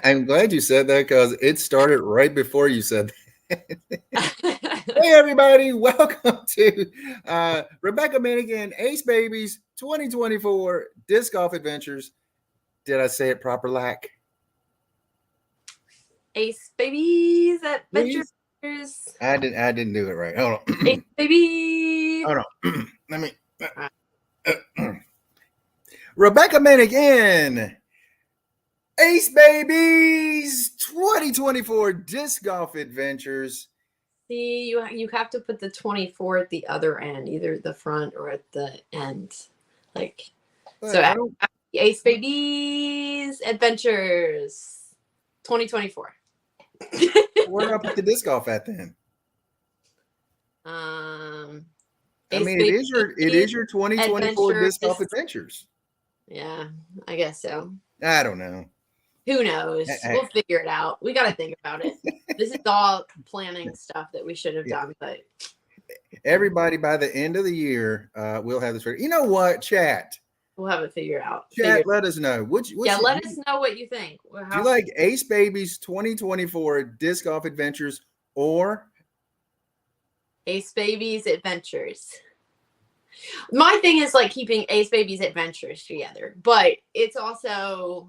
I'm glad you said that because it started right before you said that. Hey, everybody. Welcome to Rebecca Minnick and AceBabie's 2024 Disc Golf Adventures. Did I say it proper? Like, AceBabie's please? Adventures. I didn't do it right. Hold on. AceBabieee. Hold on. Let me. Rebecca Minnick and AceBabie's 2024 Disc Golf Adventures. See, you have to put the 24 at the other end, either the front or at the end. Like, But so I don't. AceBabie's Adventures 2024. Where do I put the disc golf at then? I mean, it is your 2024 Disc Golf Adventures. Yeah, I guess so. I don't know. Who knows? We'll figure it out. We got to think about it. This is all planning stuff that we should have done, but everybody, by the end of the year, we'll have this. You know what, chat? We'll have it figured out. Chat, let us know. Let us know what you think. Do you like AceBabie's 2024 Disc Golf Adventures or AceBabie's Adventures? My thing is like keeping AceBabie's Adventures together, but it's also,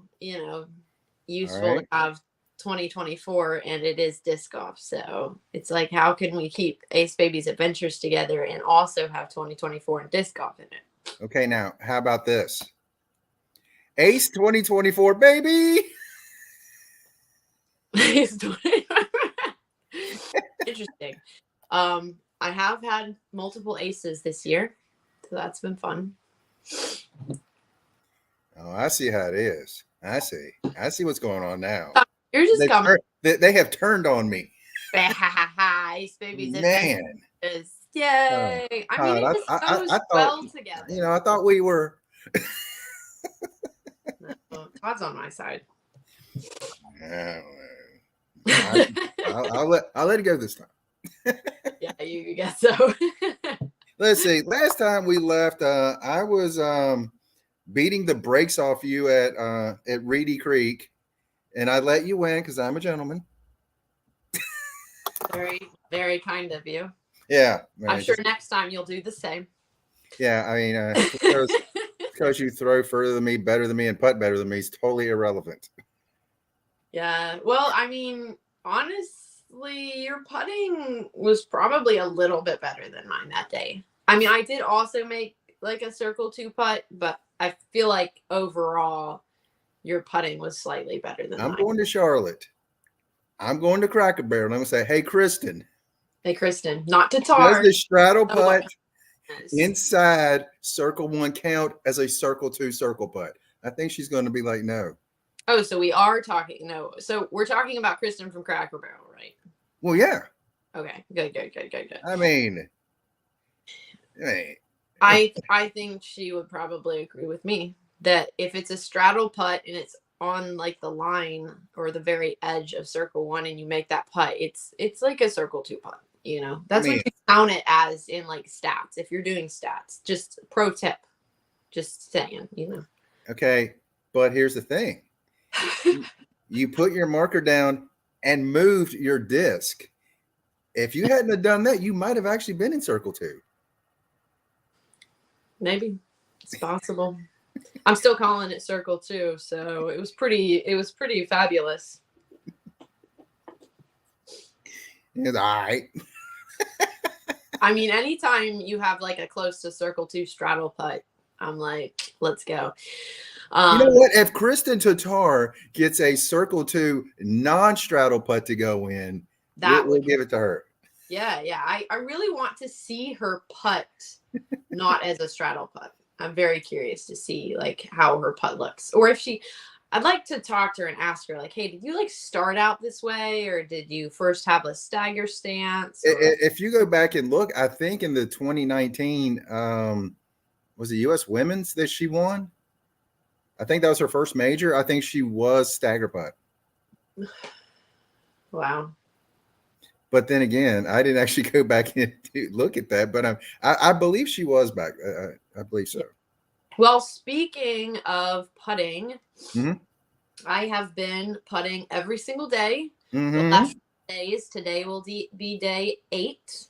useful to have 2024 and it is disc golf. So it's like, how can we keep AceBabie's Adventures together and also have 2024 and disc golf in it? Okay, now how about this? Ace 2024, baby. Interesting. I have had multiple aces this year, so that's been fun. Oh, I see how it is. I see what's going on now. You're just coming. They have turned on me. AceBabie's Man. Adventures. Yay. I mean, it just goes well together. I thought we were. No, Todd's on my side. I'll let it go this time. Yeah, you guess so. Let's see. Last time we left, I was beating the brakes off you at Reedy Creek, and I let you win because I'm a gentleman. Very, very kind of you. Yeah, I'm sure next time you'll do the same. Yeah, I mean, because you throw further than me, better than me, and putt better than me is totally irrelevant. Yeah, well, I mean, honestly, your putting was probably a little bit better than mine that day. I mean, I did also make like a circle 2 putt, but I feel like overall your putting was slightly better than mine. I'm going to Charlotte. I'm going to Cracker Barrel. And I'm going to say, hey, Kristen. Hey, Kristen, not to tar. Does the straddle putt inside circle 1 count as a circle 2 circle putt? I think she's going to be like, no. Oh, so we are talking. No, so we're talking about Kristen from Cracker Barrel, right? Well, yeah. Okay, good. I mean, I think she would probably agree with me that if it's a straddle putt and it's on like the line or the very edge of circle 1 and you make that putt, it's like a circle 2 putt. That's what you count it as in like stats. If you're doing stats, just pro tip, just saying, Okay, but here's the thing: you put your marker down and moved your disc. If you hadn't have done that, you might have actually been in circle 2. Maybe it's possible. I'm still calling it circle 2, so it was pretty fabulous. It's all right. I mean, anytime you have like a close to circle 2 straddle putt, I'm like, let's go. You know what? If Kristen Tatar gets a circle 2 non-straddle putt to go in, we'll give it to her. Yeah. I really want to see her putt, not as a straddle putt. I'm very curious to see like how her putt looks, or if I'd like to talk to her and ask her like, hey, did you like start out this way, or did you first have a stagger stance? If you go back and look, I think in the 2019, was it U.S. Women's that she won? I think that was her first major. I think she was stagger putt. Wow. But then again, I didn't actually go back and look at that, but I believe she was back. I believe so. Well, speaking of putting, I have been putting every single day. The Mm-hmm. last days. Today will be day 8.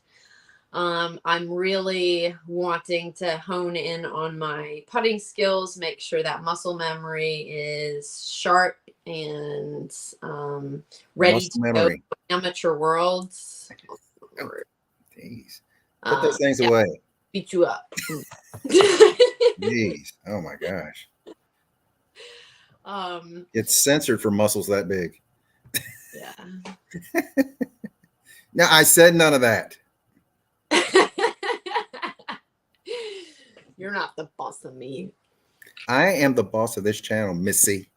I'm really wanting to hone in on my putting skills, make sure that muscle memory is sharp and ready Muscle to go memory. to amateur worlds. Oh, jeez. Put those things Yeah, away. beat you up. Jeez. Oh my gosh. um, It's censored for muscles that big. yeah. Now I said none of that. You're not the boss of me. I am the boss of this channel, Missy.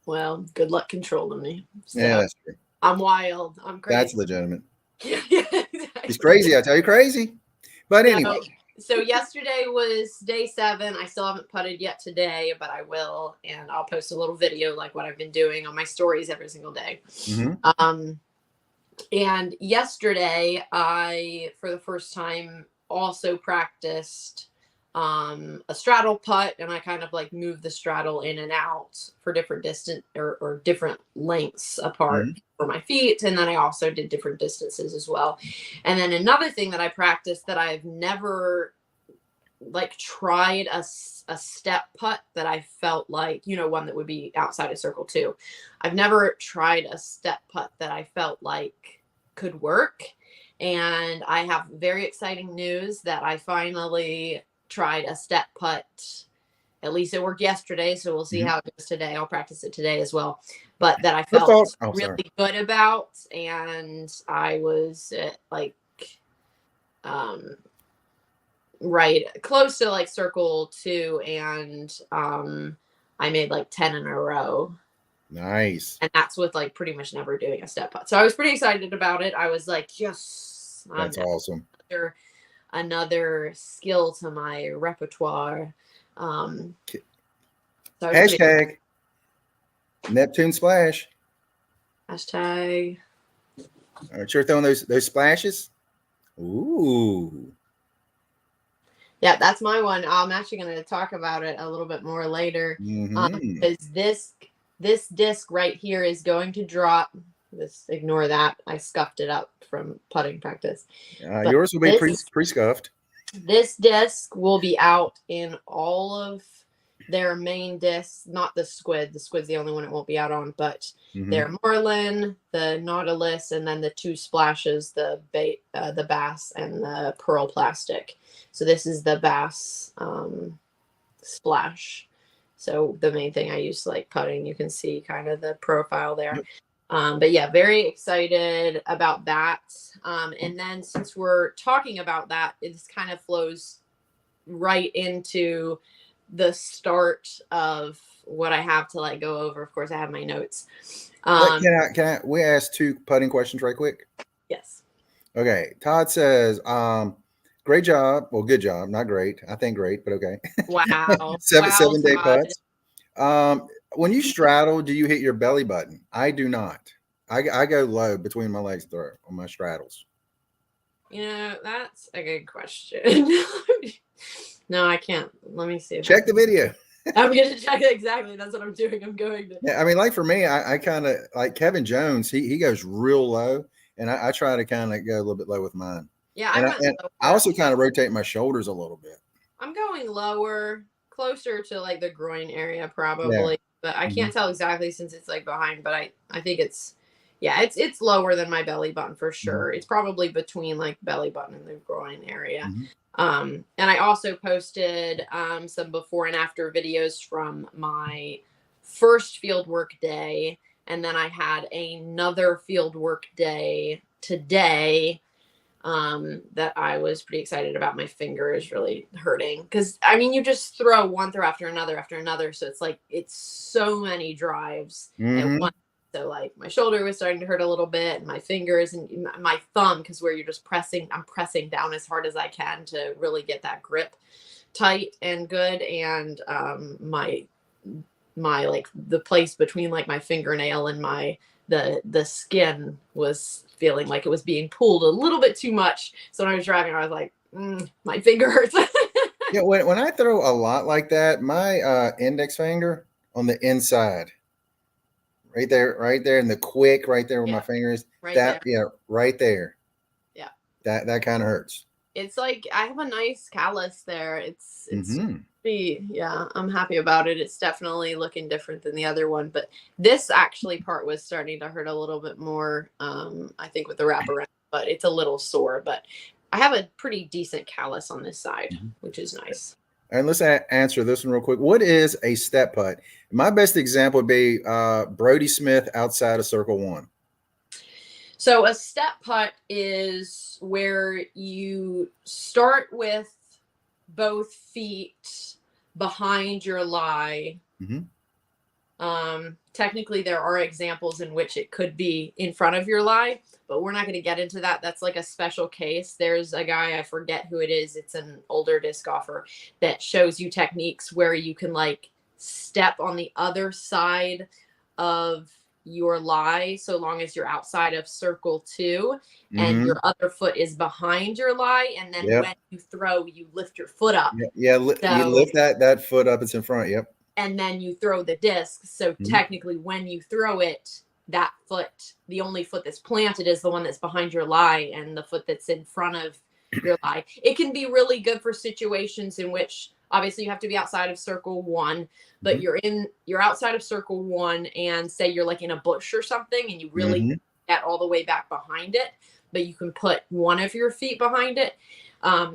Well, good luck controlling me. So, Yeah, that's true. I'm wild. I'm crazy. That's legitimate. Yeah, exactly. He's crazy. I tell you, crazy. But anyway. So yesterday was day 7. I still haven't putted yet today, but I will, and I'll post a little video like what I've been doing on my stories every single day. Mm-hmm. And yesterday I, for the first time, also practiced a straddle putt, and I kind of like moved the straddle in and out for different distance or different lengths apart for my feet. And then I also did different distances as well. And then another thing that I practiced that I've never like tried a step putt that I felt like, one that would be outside of circle 2. I've never tried a step putt that I felt like could work. And I have very exciting news that I finally tried a step putt. At least it worked yesterday, so we'll see how it goes today. I'll practice it today as well. But that I felt really good about, and I was right close to like circle 2, and I made like 10 in a row. Nice. And that's with like pretty much never doing a step putt. So I was pretty excited about it. I was like, yes, that's awesome. Another skill to my repertoire. So hashtag Neptune splash. Hashtag. All right, you're throwing those splashes. Ooh. Yeah, that's my one. I'm actually going to talk about it a little bit more later. Because this disc right here is going to drop. Just ignore that. I scuffed it up from putting practice. Yours will be pre-scuffed. This disc will be out in all of their main discs, not the squid. The squid's the only one it won't be out on, but their marlin, the nautilus, and then the 2 splashes, the bass and the pearl plastic. So this is the bass splash. So the main thing I use like putting, you can see kind of the profile there. But yeah, very excited about that. And then since we're talking about that, it kind of flows right into the start of what I have to like go over. Of course, I have my notes. We ask 2 putting questions right quick? Yes. Okay. Todd says, great job. Well, good job. Not great. I think great, but okay. Wow. 7-day putts. When you straddle, do you hit your belly button? I do not. I go low between my legs on my straddles. That's a good question. No, I can't. Let me see. Check the video. I'm going to check it exactly. That's what I'm doing. I'm going to. Yeah, I mean, like for me, I kind of like Kevin Jones. He goes real low, and I try to kind of go a little bit low with mine. Yeah, I also kind of rotate my shoulders a little bit. I'm going lower, closer to like the groin area probably, but I can't tell exactly since it's like behind. But I think it's lower than my belly button for sure. It's probably between like belly button and the groin area. And I also posted some before and after videos from my first field work day, and then I had another field work day today that I was pretty excited about. My finger is really hurting because I mean you just throw one throw after another, so it's like it's so many drives at once. So like my shoulder was starting to hurt a little bit, and my fingers and my thumb, because where you're just I'm pressing down as hard as I can to really get that grip tight and good. And my like the place between like my fingernail and the skin was feeling like it was being pulled a little bit too much. So when I was driving, I was like, my finger hurts. Yeah, when I throw a lot like that, my index finger on the inside right there, and the quick right there where my finger is. Right that there. yeah, right there. Yeah. That kind of hurts. It's like I have a nice callus there. It's Mm-hmm. yeah, I'm happy about it. It's definitely looking different than the other one, but this actually part was starting to hurt a little bit more. I think with the wraparound, but it's a little sore. But I have a pretty decent callus on this side, which is nice. And let's answer this one real quick. What is a step putt? My best example would be Brody Smith outside of circle one. So a step putt is where you start with both feet behind your lie. Technically, there are examples in which it could be in front of your lie, but we're not going to get into that. That's like a special case. There's a guy, I forget who it is. It's an older disc golfer that shows you techniques where you can like step on the other side of your lie so long as you're outside of circle 2 and your other foot is behind your lie, and then when you throw, you lift your foot up. You lift that foot up, it's in front. And then you throw the disc. So technically when you throw it, that foot, the only foot that's planted is the one that's behind your lie, and the foot that's in front of your lie. It can be really good for situations in which obviously you have to be outside of circle 1, but you're outside of circle 1, and say you're like in a bush or something and you really get all the way back behind it, but you can put one of your feet behind it.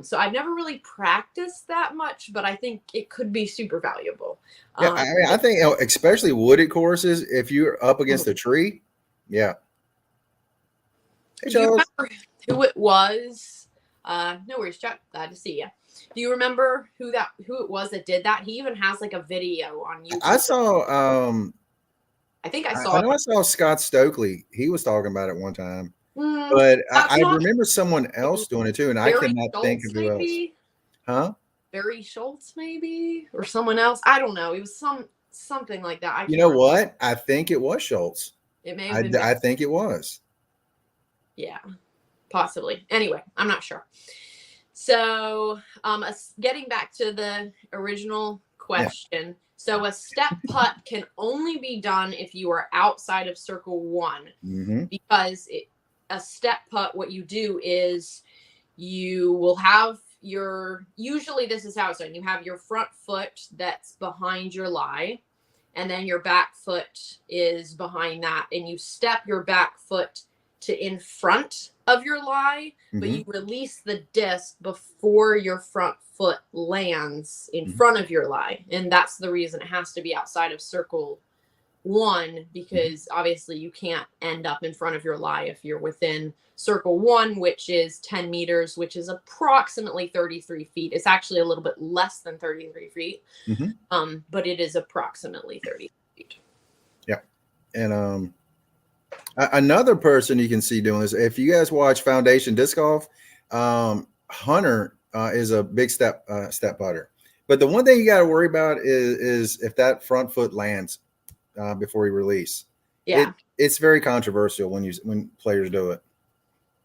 So I've never really practiced that much, but I think it could be super valuable. I think especially wooded courses, if you're up against a tree. Yeah. Hey, do you remember who it was? No worries, Chuck. Glad to see you. Do you remember who it was that did that? He even has like a video on YouTube. I saw. I think I saw. I know I saw Scott Stokely. He was talking about it one time. But I remember someone else doing it too, and I cannot think of who else. Huh? Barry Schultz, maybe, or someone else. I don't know. It was something like that. You know what? I think it was Schultz. It may have been. I think it was. Yeah, possibly. Anyway, I'm not sure. So, getting back to the original question. Yeah. So a step putt can only be done if you are outside of circle 1, because a step putt, what you do is you will have usually this is how it's done. You have your front foot that's behind your lie, and then your back foot is behind that, and you step your back foot to in front of your lie, but you release the disc before your front foot lands in front of your lie. And that's the reason it has to be outside of circle 1, because obviously you can't end up in front of your lie if you're within circle 1, which is 10 meters, which is approximately 33 feet. It's actually a little bit less than 33 feet, but it is approximately 30 feet. Yeah. And another person you can see doing this, if you guys watch Foundation Disc Golf, Hunter is a big step putter. But the one thing you got to worry about is if that front foot lands before you release. Yeah, it's very controversial when players do it.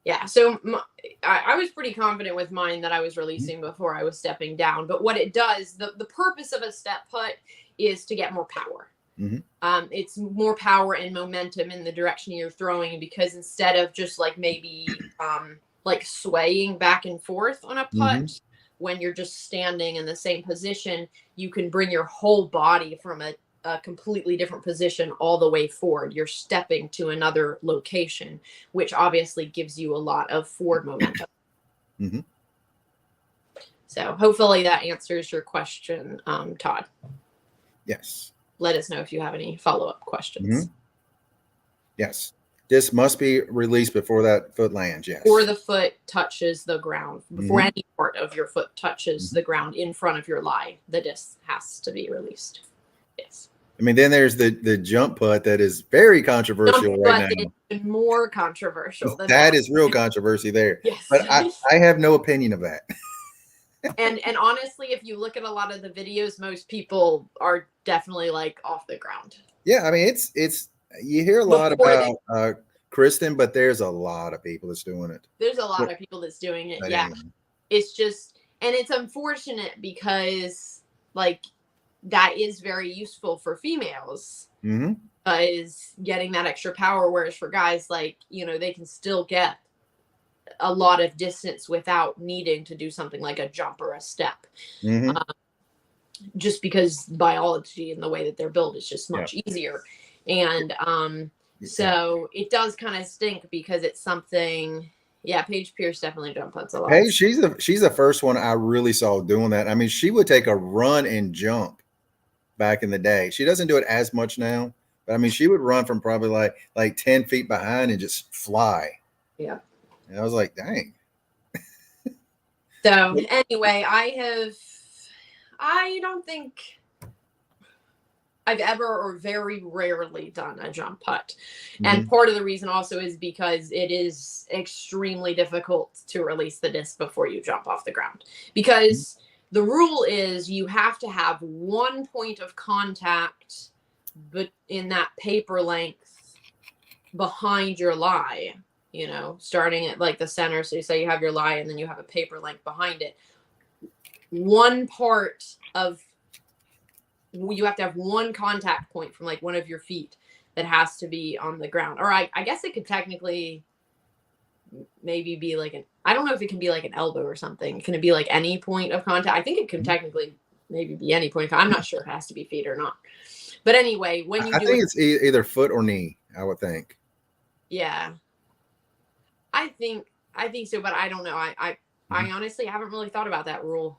Yeah, so I was pretty confident with mine that I was releasing before I was stepping down. But what it does, the purpose of a step putt is to get more power. It's more power and momentum in the direction you're throwing, because instead of just like maybe like swaying back and forth on a putt, when you're just standing in the same position, you can bring your whole body from a completely different position all the way forward. You're stepping to another location, which obviously gives you a lot of forward momentum. So hopefully that answers your question, Todd. Yes. Let us know if you have any follow-up questions. Yes. This must be released before that foot lands. Yes. Before the foot touches the ground, before any part of your foot touches the ground in front of your lie, the disc has to be released. Yes. I mean, then there's the jump putt that is very controversial right now. Even more controversial than that is real controversy there. Yes. But I have no opinion of that. and honestly, if you look at a lot of the videos, most people are definitely like off the ground. Yeah, I mean, it's you hear a lot about Kristen, but there's a lot of people that's doing it. There's a lot of people that's doing it. Yeah. It's just, and it's unfortunate because like that is very useful for females. is getting that extra power. Whereas for guys, like, they can still get a lot of distance without needing to do something like a jump or a step. Just because biology and the way that they're built is just much easier. And so it does kind of stink because it's something. Yeah, Paige Pierce definitely jump putts a lot. Paige, she's the first one I really saw doing that. I mean, she would take a run and jump back in the day. She doesn't do it as much now, but I mean, she would run from probably like 10 feet behind and just fly. Yeah. And I was like, dang. So anyway, I don't think I've ever or very rarely done a jump putt. And part of the reason also is because it is extremely difficult to release the disc before you jump off the ground. Because the rule is you have to have one point of contact but in that paper length behind your lie, starting at like the center. So you say you have your lie and then you have a paper length behind it. One part of you have to have one contact point from like one of your feet that has to be on the ground. Or I guess it could technically maybe be like I don't know if it can be like an elbow or something. Can it be like any point of contact? I think it can technically maybe be any point. I'm not sure it has to be feet or not. But anyway, when you I think it's either foot or knee, I would think. Yeah. I think so, but I don't know. I honestly haven't really thought about that rule.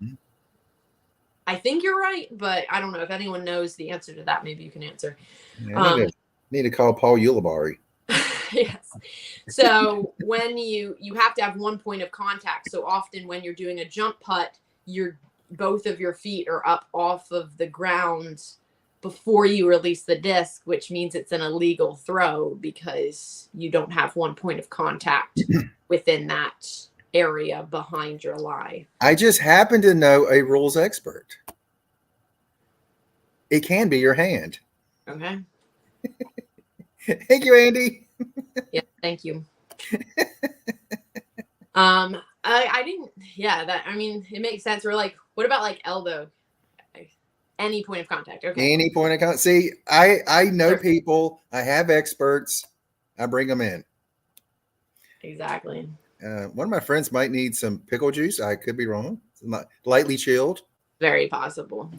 I think you're right, but I don't know if anyone knows the answer to that. Maybe you can answer. Yeah, need to call Paul Ulibarri. Yes. So when you have to have one point of contact. So often when you're doing a jump putt, both of your feet are up off of the ground before you release the disc, which means it's an illegal throw because you don't have one point of contact within that area behind your lie. I just happen to know a rules expert. It can be your hand. Okay. Thank you, Andy. Yeah, thank you. I didn't. Yeah, it makes sense. We're like, what about like elbow? Any point of contact. Okay. Any point of contact. See, I know people. I have experts. I bring them in. Exactly. One of my friends might need some pickle juice. I could be wrong. It's not lightly chilled. Very possible.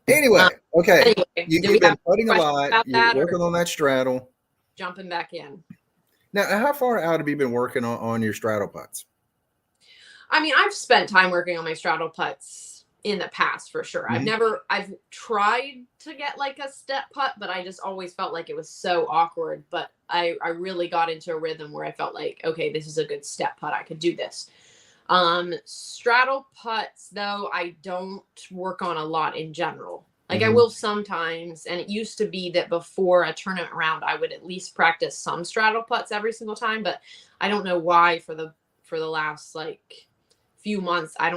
Anyway, okay. You've been putting a lot. You're working on that straddle. Jumping back in. Now, how far out have you been working on your straddle putts? I mean, I've spent time working on my straddle putts in the past for sure. I've tried to get like a step putt, but I just always felt like it was so awkward. But I really got into a rhythm where I felt like, okay, this is a good step putt. I could do this. Straddle putts, though, I don't work on a lot in general. Like I will sometimes, and it used to be that before a tournament round, I would at least practice some straddle putts every single time. But I don't know why for the last like few months, I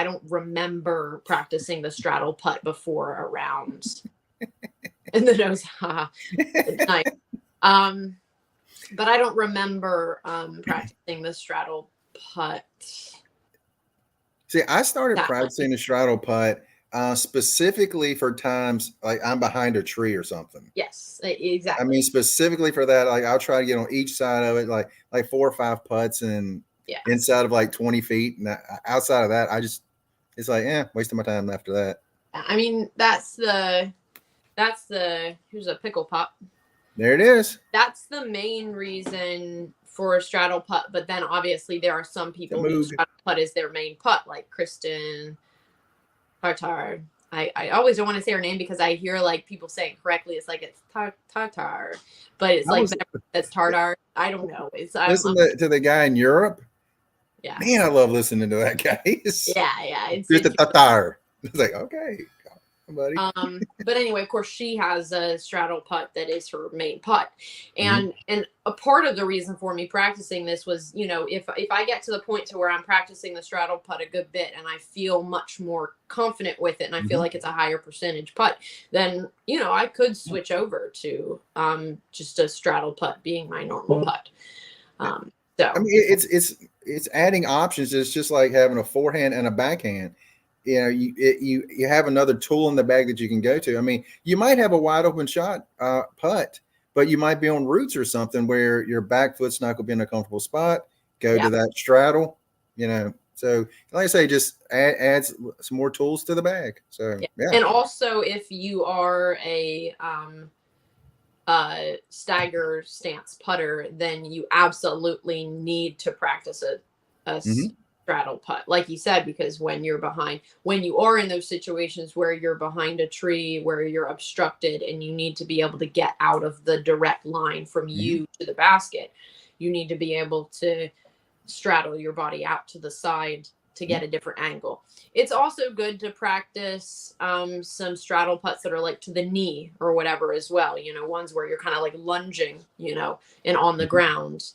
don't remember practicing the straddle putt before a round. And the nose, nice. But I don't remember practicing the straddle putt. See, I started practicing the straddle putt specifically for times like I'm behind a tree or something. Yes, exactly. I mean, specifically for that, like I'll try to get on each side of it, like 4 or 5 putts and inside of like 20 feet. And outside of that, it's like, wasting my time after that. I mean, that's the here's a pickle pop. There it is. That's the main reason for a straddle putt. But then obviously there are some people who straddle putt is their main putt, like Kristen Tartar. I always don't want to say her name because I hear like people saying correctly. It's like it's Tartar, but it's like that's Tartar. I don't know. Listen to the guy in Europe. Yeah, man, I love listening to that guy. Yeah. It's the Tatar. It's like, okay, buddy. But anyway, of course, she has a straddle putt that is her main putt, and a part of the reason for me practicing this was, if I get to the point to where I'm practicing the straddle putt a good bit and I feel much more confident with it and I feel like it's a higher percentage putt, then I could switch over to just a straddle putt being my normal putt. So I mean, it's adding options. It's just like having a forehand and a backhand. you have another tool in the bag that you can go to. I mean, you might have a wide open shot putt, but you might be on roots or something where your back foot's not going to be in a comfortable spot. Go to that straddle, So, like I say, just add some more tools to the bag. So, yeah. And also, if you are a stagger stance putter, then you absolutely need to practice a straddle putt, like you said, because when you are in those situations where you're behind a tree, where you're obstructed, and you need to be able to get out of the direct line from you to the basket, you need to be able to straddle your body out to the side to get a different angle. It's also good to practice some straddle putts that are like to the knee or whatever as well, ones where you're kind of like lunging, and on the ground.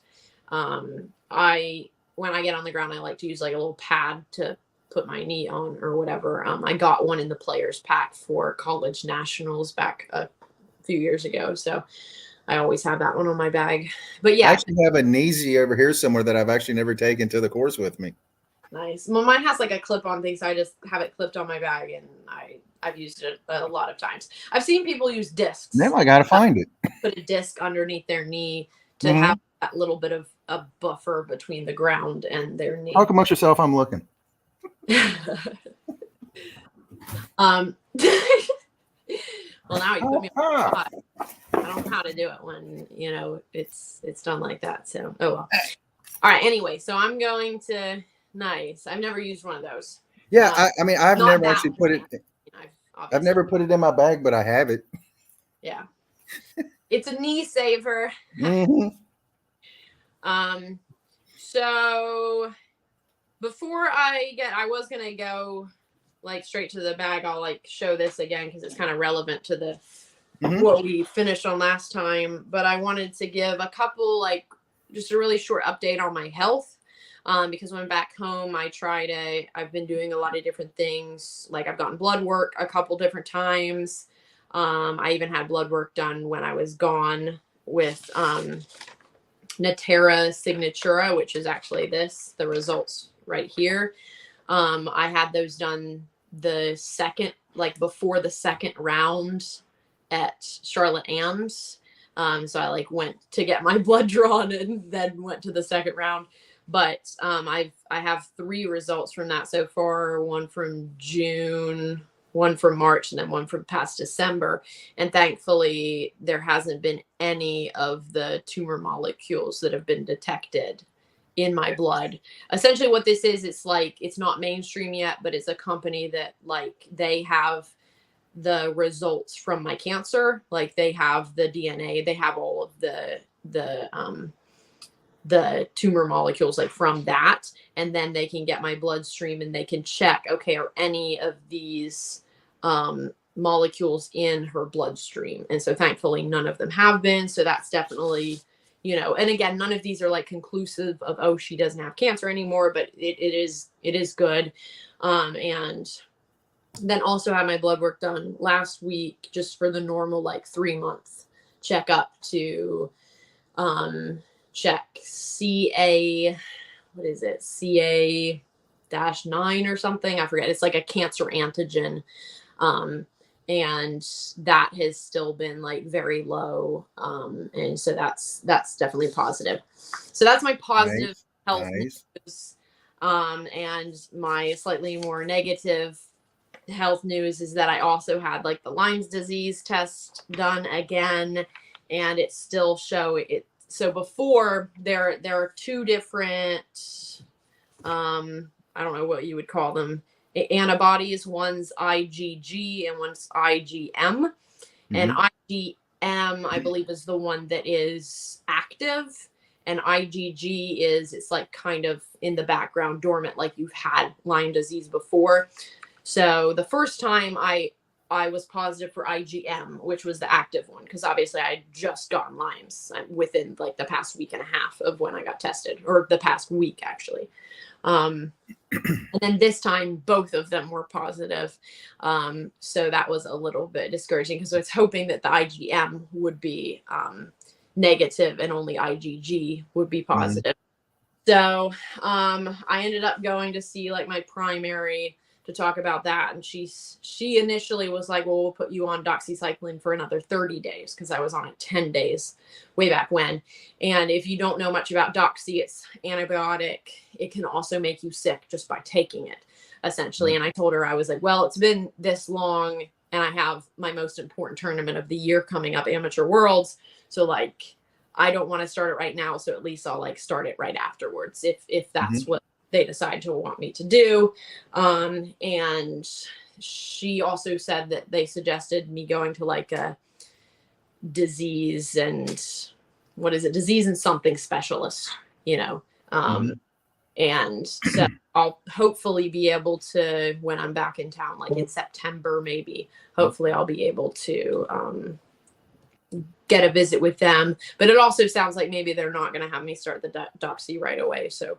When I get on the ground, I like to use like a little pad to put my knee on or whatever. I got one in the players pack for college nationals back a few years ago. So I always have that one on my bag. But yeah. I actually have a Kneesy over here somewhere that I've actually never taken to the course with me. Nice. Well, mine has like a clip-on thing, so I just have it clipped on my bag, and I've used it a lot of times. I've seen people use discs. Now I got to find it. Put a disc underneath their knee to have that little bit of a buffer between the ground and their knee. Talk amongst yourself. I'm looking. Well, now you put me on the spot. I don't know how to do it when it's done like that. So well. All right. Anyway, so I'm going to. Nice. I've never used one of those. Yeah, I mean, I've never actually put it. I've never put it in my bag, but I have it. Yeah, it's a knee saver. So before I was gonna go like straight to the bag. I'll like show this again because it's kind of relevant to the what we finished on last time. But I wanted to give a couple just a really short update on my health. Because when back home, I've been doing a lot of different things. Like I've gotten blood work a couple different times. I even had blood work done when I was gone with Natera Signatura, which is actually the results right here. I had those done before the second round at Charlotte AMS. So I went to get my blood drawn and then went to the second round. But I have 3 results from that so far, one from June, one from March, and then one from past December. And thankfully, there hasn't been any of the tumor molecules that have been detected in my blood. Essentially what this is, it's not mainstream yet, but it's a company that they have the results from my cancer. They have the DNA, they have all of the tumor molecules from that, and then they can get my bloodstream and they can check, okay, are any of these molecules in her bloodstream? And so thankfully none of them have been. So that's definitely, and again, none of these are conclusive of, oh, she doesn't have cancer anymore, but it is good. And then also had my blood work done last week just for the normal 3-month checkup to check CA, what is it? CA-9 or something. I forget. It's a cancer antigen. And that has still been very low. And so that's definitely positive. So that's my positive health news. And my slightly more negative health news is that I also had the Lyme's disease test done again, and it still show it. So before there are 2 different, I don't know what you would call them, antibodies. One's IgG and one's IgM. And IgM, I believe, is the one that is active. And IgG it's kind of in the background, dormant, you've had Lyme disease before. So the first time I was positive for IgM, which was the active one, because obviously I had just gotten Lyme's within the past week and a half of when I got tested, or the past week actually. And then this time, both of them were positive. So that was a little bit discouraging because I was hoping that the IgM would be negative and only IgG would be positive. So I ended up going to see my primary to talk about that. And she initially was like, well, we'll put you on doxycycline for another 30 days because I was on it 10 days way back when. And if you don't know much about doxy, it's antibiotic. It can also make you sick just by taking it, essentially. And I told her, I was like, well, it's been this long and I have my most important tournament of the year coming up, Amateur Worlds. So like, I don't want to start it right now. So at least I'll like start it right afterwards if that's what they decide to want me to do. And she also said that they suggested me going to like a disease and something specialist, you know. And so I'll hopefully be able to, when I'm back in town, like in September, maybe, hopefully I'll be able to get a visit with them. But it also sounds like maybe they're not going to have me start the doxy right away. So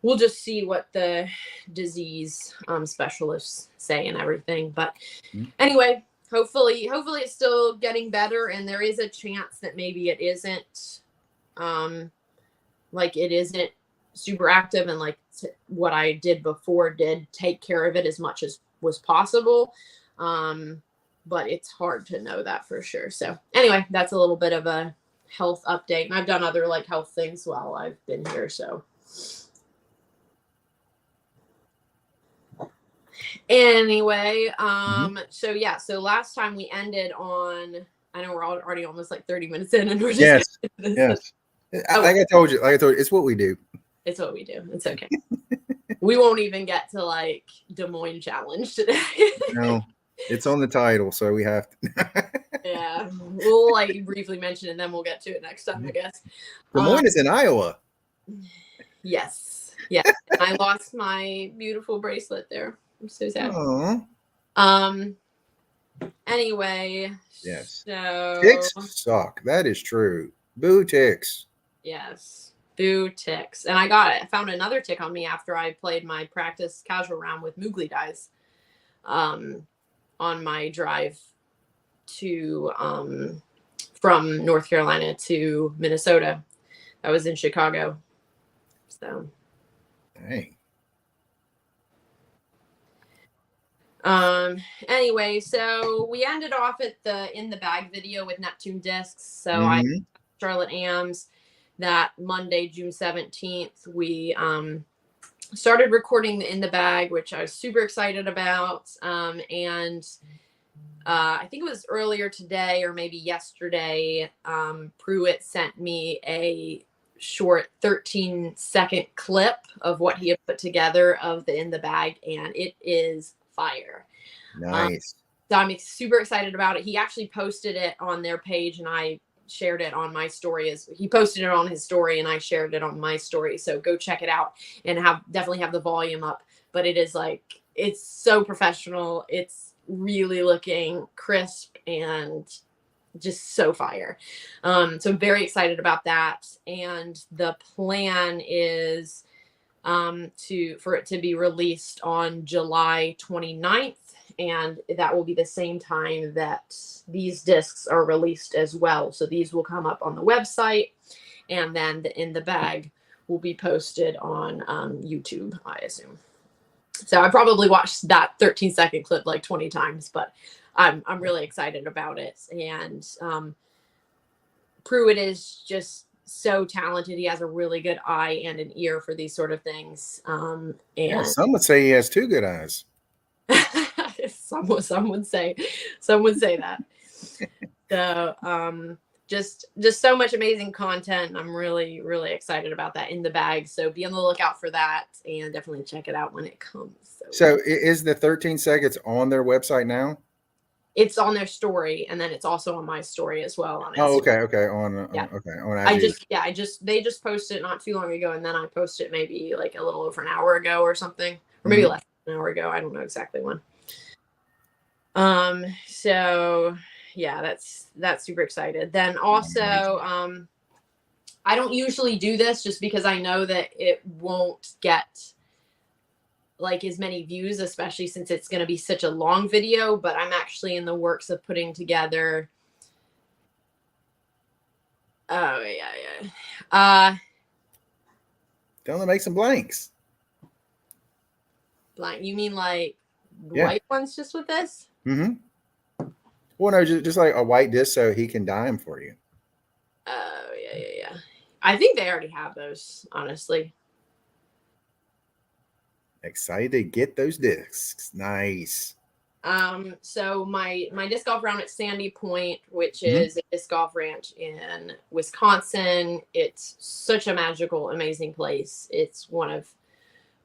we'll just see what the disease specialists say and everything. But anyway, hopefully it's still getting better. And there is a chance that maybe it isn't like it isn't super active. And like what I did before did take care of it as much as was possible. But it's hard to know that for sure. So anyway, that's a little bit of a health update. And I've done other like health things while I've been here. So anyway, so yeah, so last time we ended on, I know we're already almost like 30 minutes in and we're just yes. Like I told you, it's what we do. It's what we do. It's okay. We won't even get to like Des Moines Challenge today. No, it's on the title, so we have to. Yeah, we'll like briefly mention it and then we'll get to it next time, I guess. Des Moines is in Iowa. Yes. Yeah. I lost my beautiful bracelet there. I'm so sad. Aww. Anyway. Yes. So ticks suck. That is true. Boo ticks. Yes. Boo ticks. And I found another tick on me after I played my practice casual round with Mooglee Dyes. On my drive to from North Carolina to Minnesota. I was in Chicago. So hey. Anyway, so we ended off at the in the bag video with Neptune Discs. So I Charlotte Ams that Monday, June 17th, we started recording the in the bag, which I was super excited about. And I think it was earlier today or maybe yesterday, Pruitt sent me a short 13-second clip of what he had put together of the in the bag, and it is fire. Nice. So I'm super excited about it. He actually posted it on their page and I shared it on my story. He posted it on his story and I shared it on my story. So go check it out and definitely have the volume up. But it is like, it's so professional. It's really looking crisp and just so fire. So I'm very excited about that. And the plan is for it to be released on July 29th. And that will be the same time that these discs are released as well. So these will come up on the website and then the in the bag will be posted on YouTube, I assume. So I probably watched that 13-second clip like 20 times, but I'm really excited about it. And Pruitt is just so talented. He has a really good eye and an ear for these sort of things. And yeah, some would say he has two good eyes. some would say that. So just so much amazing content. I'm really, really excited about that in the bag. So be on the lookout for that and definitely check it out when it comes. So is the 13 seconds on their website now? It's on their story, and then it's also on my story as well. On oh, Instagram. okay. On IG. They just posted it not too long ago, and then I posted it maybe like a little over an hour ago or something, or maybe less than an hour ago. I don't know exactly when. So yeah, that's super excited. Then also, I don't usually do this just because I know that it won't get like as many views, especially since it's going to be such a long video, but I'm actually in the works of putting together. Oh yeah. Don't make some blanks. Blank. You mean like white ones just with this. Mm-hmm. Well, no, just like a white disc so he can dye them for you. Oh, yeah. I think they already have those, honestly. Excited to get those discs. Nice. So my disc golf round at Sandy Point, which is a disc golf ranch in Wisconsin. It's such a magical, amazing place. It's one of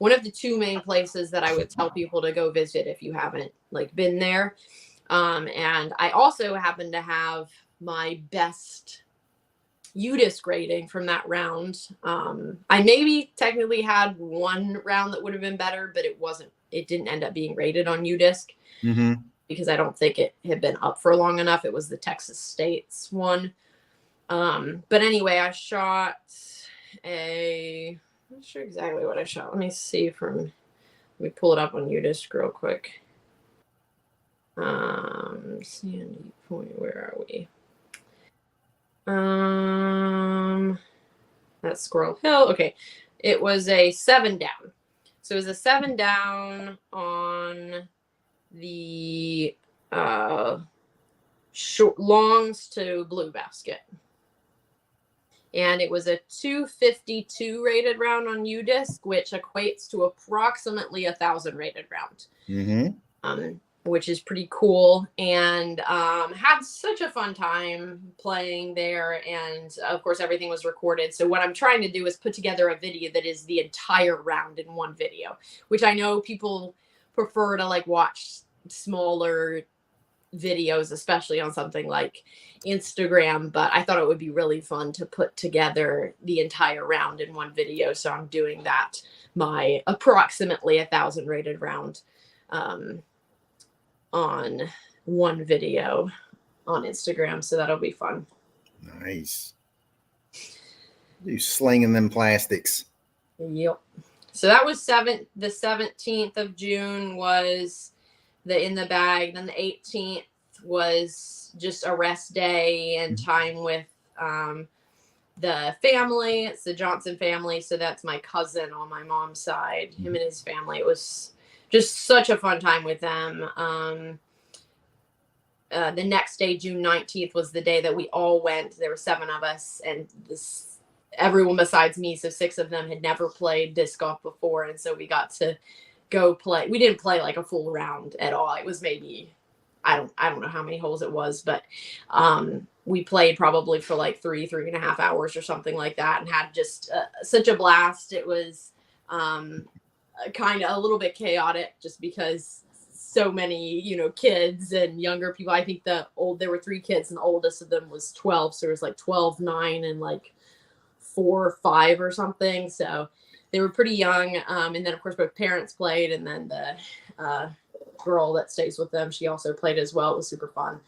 the two main places that I would tell people to go visit if you haven't been there. And I also happen to have my best UDisc rating from that round. I maybe technically had one round that would have been better, but it didn't end up being rated on UDisc because I don't think it had been up for long enough. It was the Texas States one. But anyway, I shot I'm not sure exactly what I shot. Let me pull it up on UDisc real quick. Sandy Point, where are we? That's Squirrel Hill. Okay. It was a 7 down. So it was a 7 down on the longs to blue basket. And it was a 252 rated round on UDisc, which equates to approximately 1,000 rated round. Which is pretty cool, and had such a fun time playing there. And of course, everything was recorded. So what I'm trying to do is put together a video that is the entire round in one video, which I know people prefer to watch smaller videos, especially on something like Instagram. But I thought it would be really fun to put together the entire round in one video. So I'm doing that, my approximately 1,000 rated round, on one video on Instagram, so that'll be fun. Nice. You slinging them plastics. Yep. So that was the 17th of June was the in the bag. Then the 18th was just a rest day and time with the family. It's the Johnson family, so that's my cousin on my mom's side. Him and his family. It was just such a fun time with them. The next day, June 19th, was the day that we all went. There were 7 of us, and everyone besides me, so 6 of them had never played disc golf before, and so we got to go play. We didn't play a full round at all. It was maybe, I don't know how many holes it was, but we played probably for 3.5 hours or something like that, and had just such a blast. It was kind of a little bit chaotic just because so many, kids and younger people. I think there were 3 kids and the oldest of them was 12. So it was 12, 9 and 4 or 5 or something. So they were pretty young. And then of course both parents played, and then the girl that stays with them, she also played as well. It was super fun.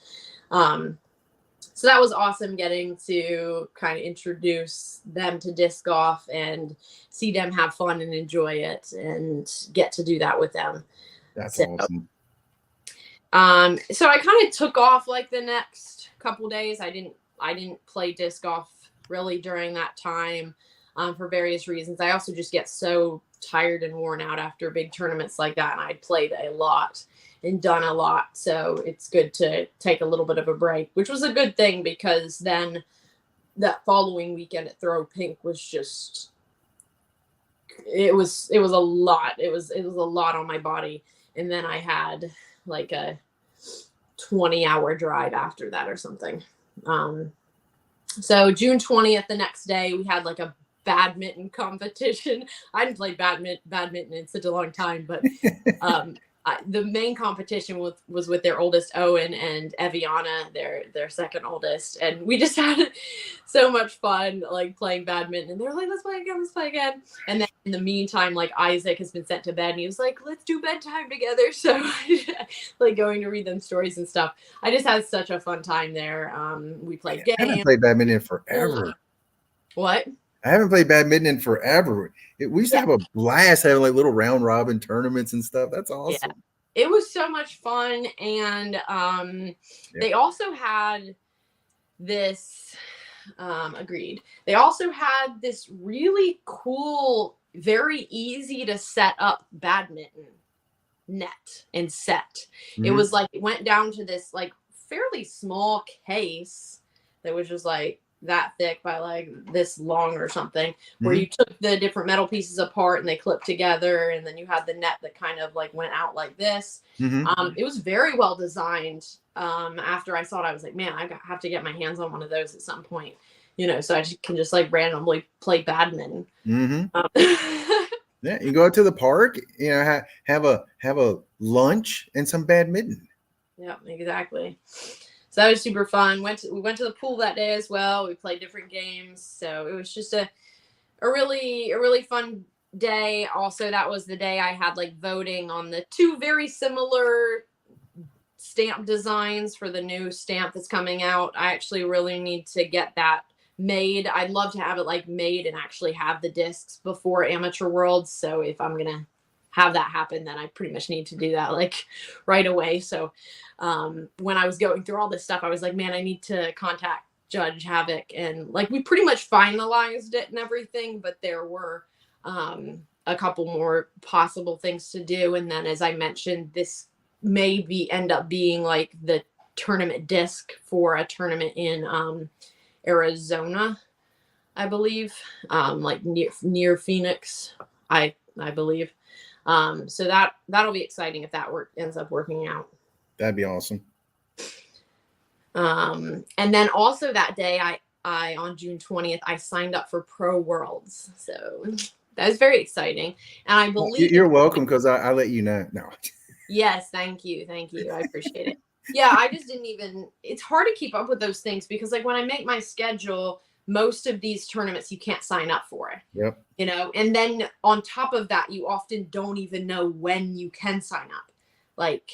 So that was awesome, getting to kind of introduce them to disc golf and see them have fun and enjoy it, and get to do that with them. That's awesome. So I kind of took off the next couple days. I didn't play disc golf really during that time for various reasons. I also just get so tired and worn out after big tournaments like that, and I'd played a lot and done a lot, so it's good to take a little bit of a break, which was a good thing, because then that following weekend at Throw Pink was just it was a lot. It was a lot on my body, and then I had a 20-hour drive after that or something. So June 20th, the next day, we had a badminton competition. I hadn't played badminton in such a long time, but the main competition was with their oldest, Owen, and Eviana, their second oldest, and we just had so much fun playing badminton. And they're let's play again. And then in the meantime, Isaac has been sent to bed, and he was let's do bedtime together. So going to read them stories and stuff. I just had such a fun time there. We played games. I haven't played badminton in forever. What? I haven't played badminton in forever. We used to have a blast having little round robin tournaments and stuff. That's awesome. Yeah. It was so much fun. And they also had this, agreed. They also had this really cool, very easy to set up badminton net and set. Mm-hmm. It was like, it went down to this like fairly small case that was just like that thick by like this long or something, where you took the different metal pieces apart and they clipped together, and then you had the net that kind of like went out like this. It was very well designed. After I saw it, I was like, man, I have to get my hands on one of those at some point, you know, so I can just like randomly play badminton. Yeah, you go out to the park, you know, have a lunch and some badminton. Yeah, exactly. So that was super fun. We went to the pool that day as well. We played different games. So it was just a really fun day. Also, that was the day I had like voting on the 2 very similar stamp designs for the new stamp that's coming out. I actually really need to get that made. I'd love to have it like made and actually have the discs before Amateur Worlds. So if I'm going to have that happen, then I pretty much need to do that like right away. So when I was going through all this stuff, I was like, man, I need to contact Judge Havoc, and like we pretty much finalized it and everything, but there were a couple more possible things to do. And then, as I mentioned, this may end up being like the tournament disc for a tournament in Arizona, I believe, like near Phoenix, I believe. So that'll be exciting if that ends up working out. That'd be awesome. And then also that day, I on June 20th, I signed up for Pro Worlds. So that was very exciting. And I believe you're welcome, because I let you know. No. Yes, thank you. I appreciate it. Yeah, I just didn't even, it's hard to keep up with those things because like when I make my schedule, most of these tournaments you can't sign up for it. Yep. You know, and then on top of that, you often don't even know when you can sign up. Like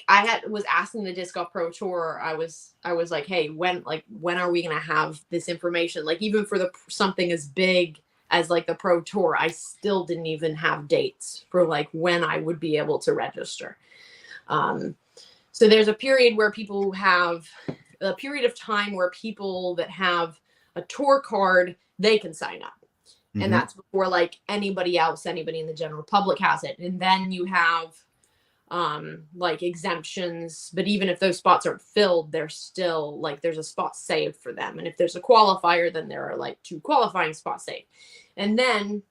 I was asking the Disc Golf Pro Tour, I was like, hey, when are we going to have this information? Like even for something as big as like the Pro Tour, I still didn't even have dates for like when I would be able to register. So there's a period where people have a period of time where people that have a tour card, they can sign up. And that's before like anybody in the general public has it. And then you have like exemptions, but even if those spots aren't filled, they're still like there's a spot saved for them. And if there's a qualifier, then there are like 2 qualifying spots saved. And then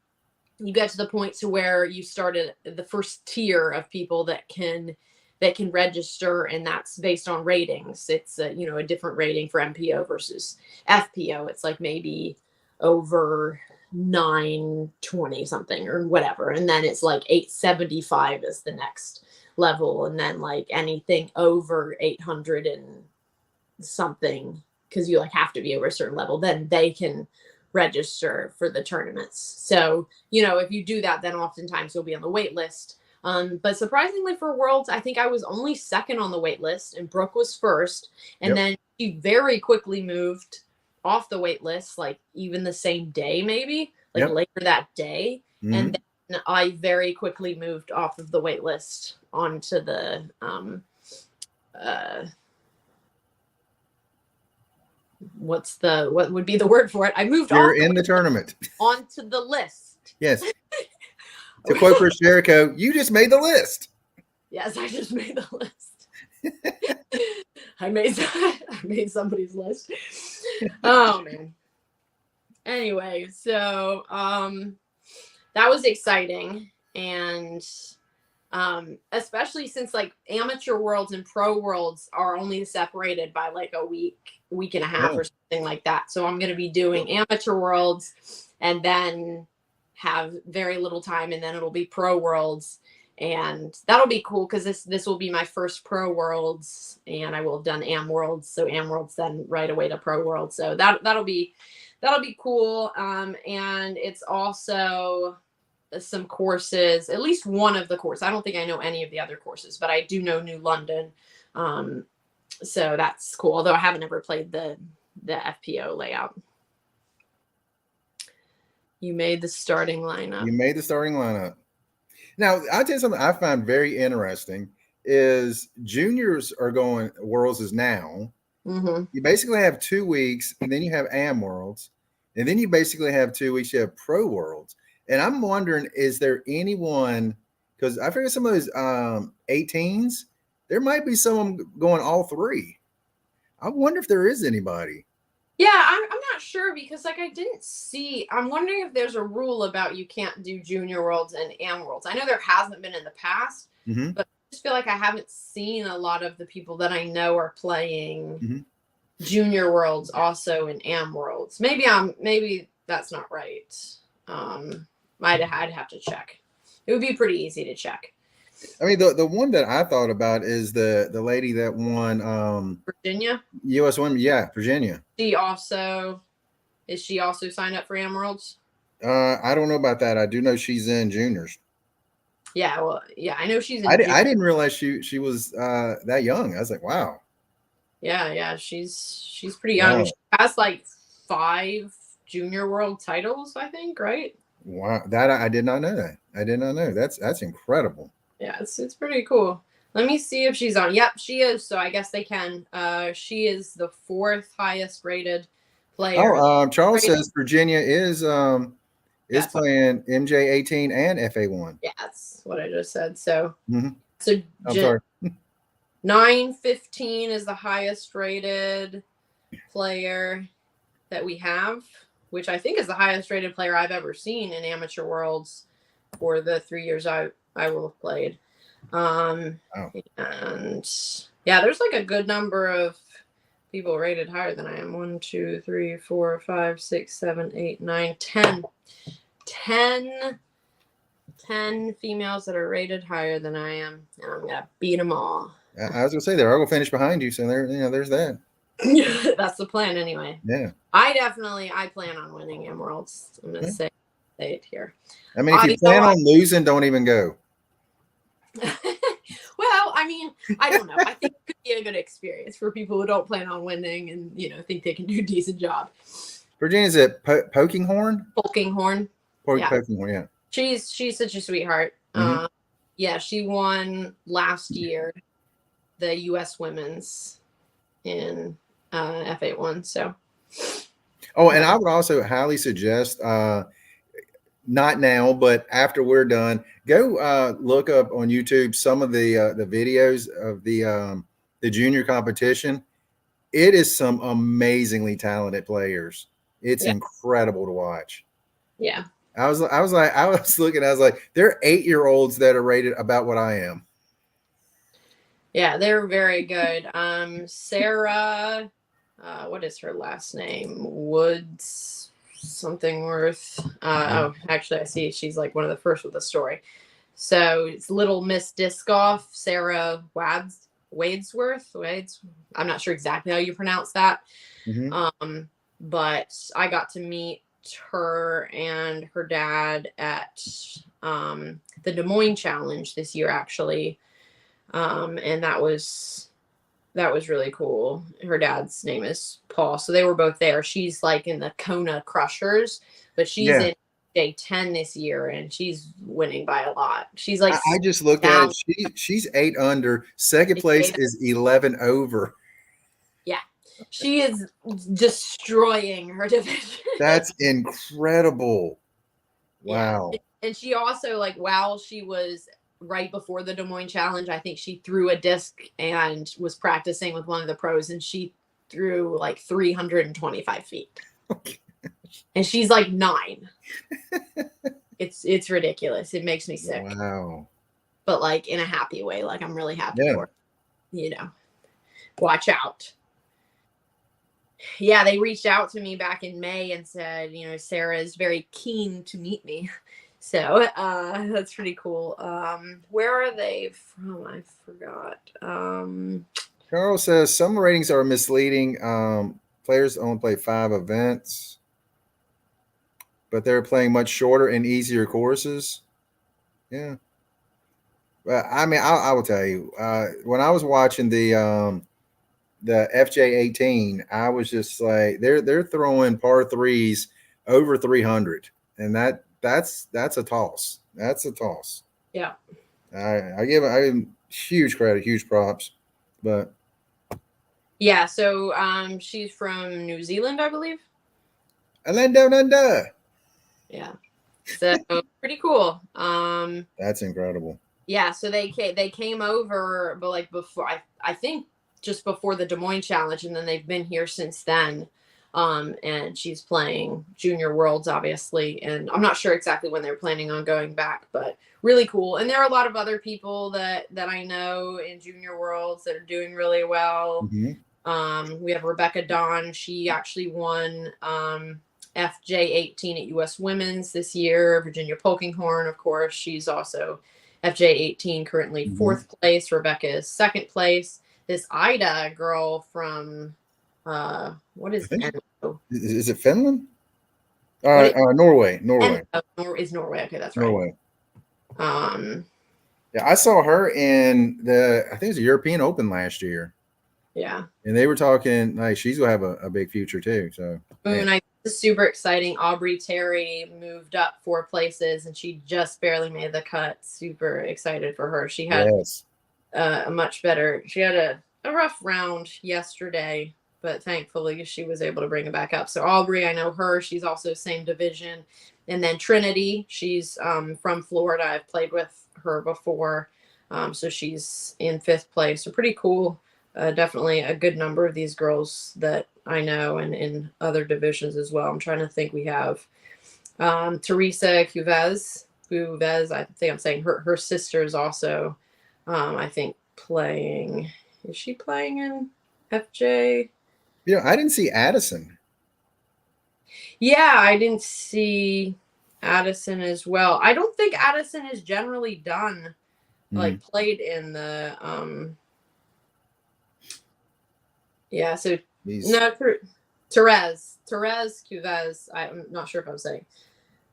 you get to the point to where you started the first tier of people that can register, and that's based on ratings. It's a different rating for MPO versus FPO. It's like maybe over 920 something or whatever, and then it's like 875 is the next level, and then like anything over 800 and something, because you like have to be over a certain level, then they can register for the tournaments. So if you do that, then oftentimes you'll be on the wait list. But surprisingly for Worlds, I think I was only second on the wait list, and Brooke was first, and then she very quickly moved off the wait list, like even the same day, maybe like later that day. And then I very quickly moved off of the wait list onto the what would be the word for it? I moved You're in the tournament onto the list. Yes. To quote Chris Jericho, you just made the list. Yes, I just made the list. I made somebody's list. Oh man. Anyway, so that was exciting, and especially since like Amateur Worlds and Pro Worlds are only separated by like a week and a half or something like that. So I'm going to be doing Amateur Worlds and then have very little time, and then it'll be Pro Worlds, and that'll be cool because this will be my first Pro Worlds, and I will have done Am Worlds, so Am Worlds then right away to Pro Worlds, so that'll be cool. And it's also some courses, at least one of the courses. I don't think I know any of the other courses, but I do know New London, so that's cool, although I haven't ever played the FPO layout. You made the starting lineup. Now, I'll tell you something I find very interesting is juniors are going, Worlds is now. You basically have 2 weeks, and then you have Am Worlds, and then you basically have 2 weeks, you have Pro Worlds. And I'm wondering, is there anyone, because I figure some of those 18s, there might be some going all three. I wonder if there is anybody. Yeah, I'm not sure because like I didn't see. I'm wondering if there's a rule about you can't do Junior Worlds and Am Worlds. I know there hasn't been in the past, but I just feel like I haven't seen a lot of the people that I know are playing Junior Worlds also in Am Worlds. Maybe that's not right. I'd have to check. It would be pretty easy to check. I mean, the one that I thought about is the lady that won Virginia. U.S. Women. Yeah, Virginia. Is she also signed up for Am Worlds? I don't know about that. I do know she's in juniors. Yeah, well, yeah, I know she's in. I didn't realize she was that young. I was like, wow. Yeah, she's pretty young. Wow. She has like 5 Junior World titles, I think, right? Wow, that I did not know that. I did not know. That's incredible. Yeah, it's pretty cool. Let me see if she's on. Yep, she is. So I guess they can. She is the 4th highest rated player. Oh, Charles says Virginia is playing MJ18 and FA1. Yeah, that's what I just said. So, so I'm sorry. 915 is the highest rated player that we have, which I think is the highest rated player I've ever seen in Amateur Worlds for the 3 years I will have played. And yeah, there's like a good number of people rated higher than I am. 1, 2, 3, 4, 5, 6, 7, 8, 9, 10 females that are rated higher than I am, and I'm gonna beat them all. I was gonna say they're all gonna finish behind you, so there's that. That's the plan anyway. Yeah, I plan on winning Emeralds. I'm gonna say it here. I mean, if you plan on losing, don't even go. Well, I mean, I don't know. I think it could be a good experience for people who don't plan on winning and think they can do a decent job. Virginia's at Poking Horn. Poking Horn. Poking Horn. Yeah. She's such a sweetheart. Yeah, she won last year the U.S. Women's in F81. So. Oh, and I would also highly suggest, not now, but after we're done, go look up on YouTube some of the videos of the junior competition. It is some amazingly talented players. It's incredible to watch. Yeah. I was looking, I was like, they're 8-year-olds that are rated about what I am. Yeah, they're very good. Sarah, what is her last name? Woods something worth. Oh, actually, I see she's like one of the first with the story. So it's Little Miss Disc Golf, Sarah Wadesworth. I'm not sure exactly how you pronounce that. But I got to meet her and her dad at the Des Moines Challenge this year, actually. And that was really cool. Her dad's name is Paul. So they were both there. She's like in the Kona Crushers, but she's in day 10 this year and she's winning by a lot. She's like, I just looked at it. She's 8 under. Second place is 11 over. Yeah. She is destroying her division. That's incredible. Wow. Yeah. And she also, like, while she was right before the Des Moines Challenge, I think she threw a disc and was practicing with one of the pros, and she threw like 325 feet. Okay. And she's like 9. It's ridiculous. It makes me sick. Wow. But like in a happy way. Like I'm really happy for her. Watch out. Yeah, they reached out to me back in May and said, Sarah is very keen to meet me. So that's pretty cool. Where are they from? I forgot. Carl says some ratings are misleading. Players only play 5 events, but they're playing much shorter and easier courses. Yeah. But I mean, I will tell you, when I was watching the FJ18, I was just like, they're throwing par 3s over 300, and that's a toss. That's a toss. Yeah. I give huge credit, huge props, but yeah. So she's from New Zealand, I believe. Alenda. Yeah. So pretty cool. That's incredible. Yeah, so they came over, but like before, I think just before the Des Moines Challenge, and then they've been here since then. And she's playing Junior Worlds, obviously, and I'm not sure exactly when they're planning on going back, but really cool. And there are a lot of other people that I know in Junior Worlds that are doing really well. We have Rebecca Dawn. She actually won FJ18 at US Women's this year. Virginia Polkinghorn, of course, she's also FJ18, currently 4th place. Rebecca is 2nd place. This Ida girl from what is is it Finland? Norway. Is Norway. Okay, that's Norway. Right. Yeah, I saw her in I think it was the European Open last year. Yeah. And they were talking like she's gonna have a big future too. So and I it's super exciting. Aubrey Terry moved up 4 places and she just barely made the cut. Super excited for her. She had a much better, she had a rough round yesterday, but thankfully she was able to bring it back up. So Aubrey, I know her, she's also same division. And then Trinity, she's from Florida. I've played with her before. So she's in 5th place. So pretty cool. Definitely a good number of these girls that I know and in other divisions as well. I'm trying to think. We have Teresa Cuvez, I think I'm saying her sister is also, I think, playing. Is she playing in FJ? Yeah, I didn't see Addison. Yeah, I didn't see Addison as well. I don't think Addison is generally done, like played in the yeah, so no, Therese Cuvez. I'm not sure if I'm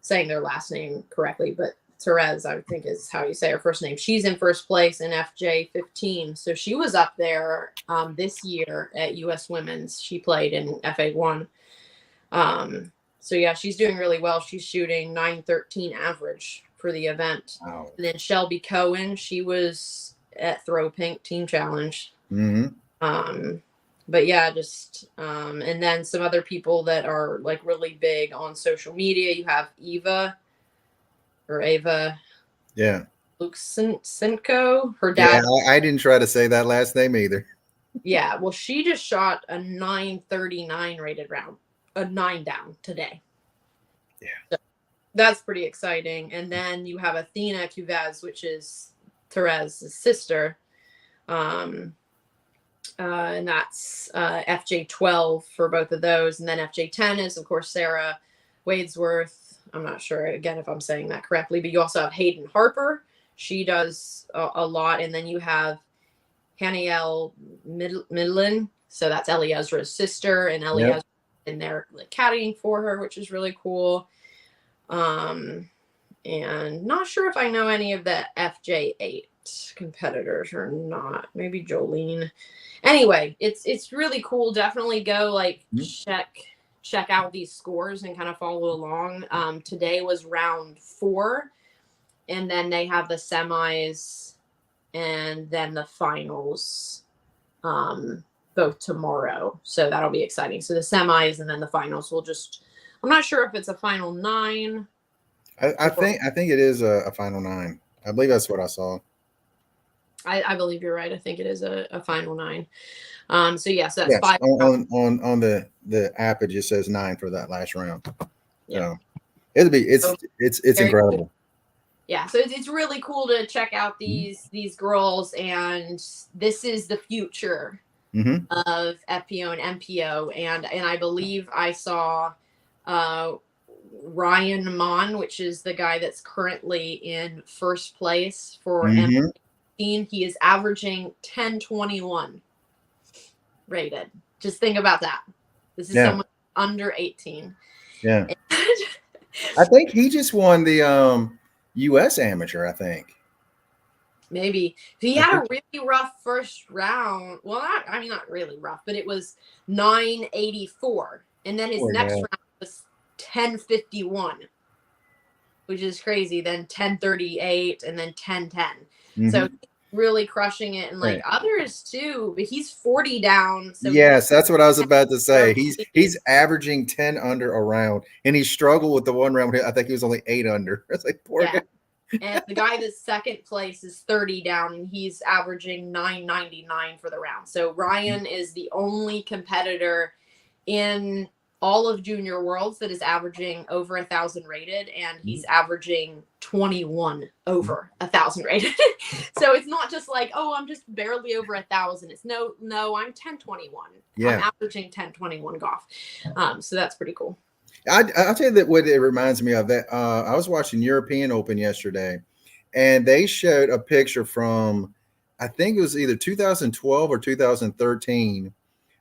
saying their last name correctly, but Therese, I think, is how you say her first name. She's in 1st place in FJ15, so she was up there this year at US Women's. She played in FA1. So yeah, she's doing really well. She's shooting 913 average for the event. Wow. And then Shelby Cohen, she was at Throw Pink Team Challenge. But yeah, just and then some other people that are like really big on social media. You have Ava. Yeah. Luksenko. Her dad. Yeah, I didn't try to say that last name either. Yeah, well, she just shot a 939 rated round, a 9 down today. Yeah. So that's pretty exciting. And then you have Athena Cuvez, which is Therese's sister. And that's FJ12 for both of those. And then FJ10 is, of course, Sarah Wadesworth. I'm not sure, again, if I'm saying that correctly, but you also have Hayden Harper. She does a lot. And then you have Haniel Midland. So that's Eliezra's sister, and Eliezra in there like caddying for her, which is really cool. And not sure if I know any of the FJ8 competitors or not. Maybe Jolene. Anyway, it's really cool. Definitely go like check out these scores and kind of follow along. Today was round 4, and then they have the semis and then the finals both tomorrow. So that'll be exciting. So the semis and then the finals will just, I'm not sure if it's a final 9. I think it is a final 9. I believe that's what I saw. I believe you're right. I think it is a final 9. So yeah, so that's 5 on the app. It just says 9 for that last round. Yeah, so it's incredible. Cool. Yeah, so it's really cool to check out these girls, and this is the future of FPO and MPO, and I believe I saw Ryan Mon, which is the guy that's currently in 1st place for MPO. He is averaging 1021 rated. Just think about that. This is someone under 18. Yeah. I think he just won the US amateur, I think. Maybe. He had a really rough first round. Well, not really rough, but it was 984. And then his next round was 1051, which is crazy. Then 1038 and then 1010. So really crushing it, and like others too, but he's 40 down. So yes, that's what I was about to say. He's averaging 10 under a round, and he struggled with the one round. I think he was only 8 under. It's like poor guy. And the guy that's second place is 30 down, and he's averaging 999 for the round. So Ryan is the only competitor in all of Junior Worlds that is averaging over 1,000 rated, and he's averaging 21 over 1,000 rated. So it's not just like, oh, I'm just barely over 1,000. It's no, I'm 1021. Yeah. I'm averaging 1021 golf. So that's pretty cool. I'll tell you that what it reminds me of. That I was watching European Open yesterday, and they showed a picture from, I think it was either 2012 or 2013,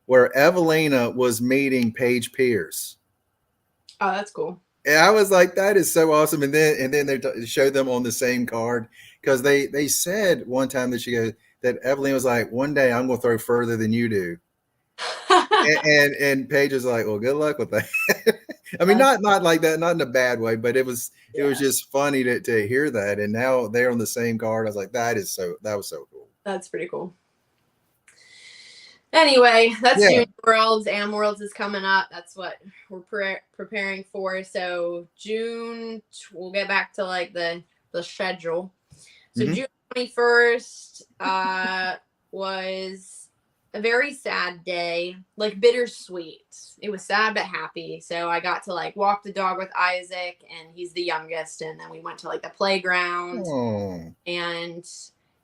where Evelina was meeting Paige Pierce. Oh, that's cool. And I was like, that is so awesome. And then they showed them on the same card, because they said one time that that Evelina was like, one day I'm going to throw further than you do. and Paige was like, well, good luck with that. I mean, not like that, not in a bad way, but it was just funny to hear that. And now they're on the same card. I was like, that was so cool. That's pretty cool. Anyway, that's Junior Worlds. Am Worlds is coming up. That's what we're preparing for. So June, we'll get back to like the schedule. So June 21st was a very sad day, like bittersweet. It was sad but happy. So I got to like walk the dog with Isaac, and he's the youngest, and then we went to like the playground. And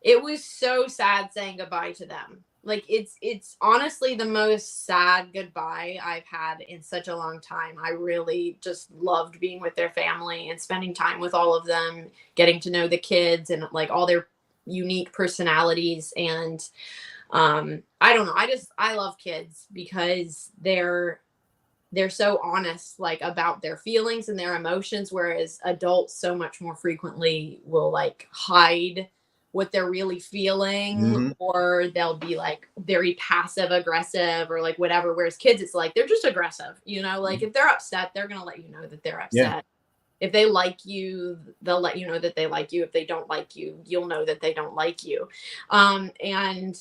it was so sad saying goodbye to them. Like it's honestly the most sad goodbye I've had in such a long time. I really just loved being with their family and spending time with all of them, getting to know the kids and like all their unique personalities. And I don't know. I love kids because they're so honest, like about their feelings and their emotions, whereas adults so much more frequently will like hide what they're really feeling, or they'll be like very passive aggressive or like whatever. Whereas kids, it's like, they're just aggressive, you know, like if they're upset, they're going to let you know that they're upset. Yeah. If they like you, they'll let you know that they like you. If they don't like you, you'll know that they don't like you. And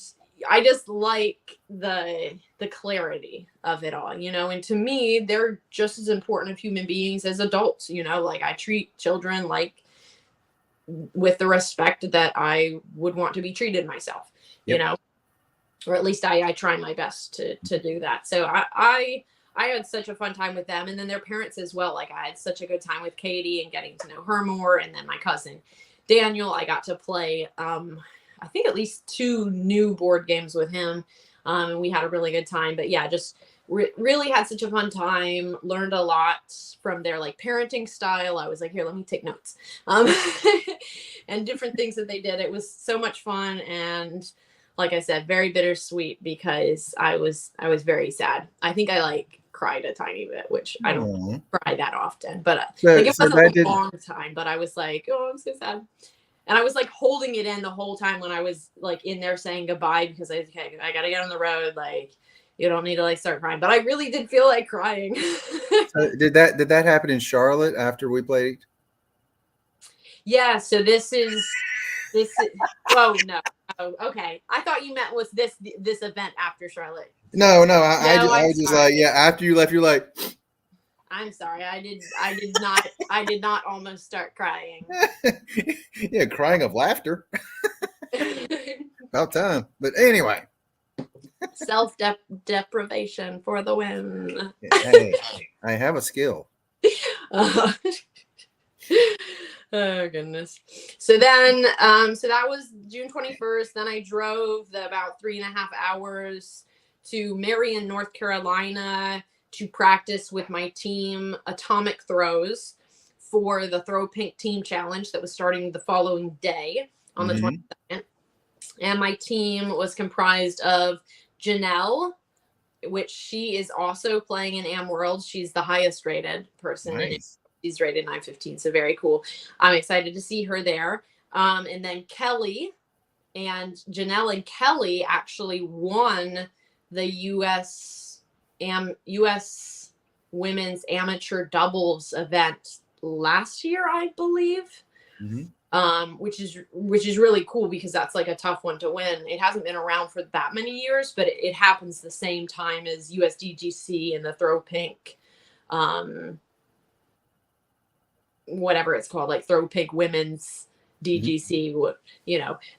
I just like the clarity of it all, you know, and to me, they're just as important of human beings as adults, you know, like I treat children like with the respect that I would want to be treated myself, you know, or at least I try my best to do that. So I had such a fun time with them, and then their parents as well. Like I had such a good time with Katie and getting to know her more. And then my cousin Daniel, I got to play, I think at least 2 new board games with him. And we had a really good time, but yeah, just really had such a fun time, learned a lot from their like parenting style. I was like, here, let me take notes, and different things that they did. It was so much fun. And like I said, very bittersweet because I was very sad. I think I like cried a tiny bit, which I don't cry that often, but like it wasn't a long time, but I was like, oh, I'm so sad. And I was like holding it in the whole time when I was like in there saying goodbye, because I gotta get on the road. Like, you don't need to like start crying, but I really did feel like crying. So did that happen in Charlotte after we played? Yeah. So this is. Oh no. Oh, okay. I thought you meant was this event after Charlotte. No. I just like, yeah. After you left, you're like. I'm sorry. I did not almost start crying. Yeah, crying of laughter. About time. But anyway. Self-deprivation for the win. Hey, I have a skill. Oh goodness. So then so that was June 21st. Then I drove about 3.5 hours to Marion, North Carolina to practice with my team atomic throws for the Throw Pink Team Challenge that was starting the following day on the 22nd. And my team was comprised of Janelle, which she is also playing in Am World. She's the highest rated person. Nice. She's rated 915, so very cool. I'm excited to see her there. And then Kelly, and Janelle and Kelly actually won the U.S. Women's Amateur Doubles event last year, I believe. Which is really cool because that's like a tough one to win. It hasn't been around for that many years, but it happens the same time as USDGC and the Throw Pink, whatever it's called, like Throw Pink Women's DGC would,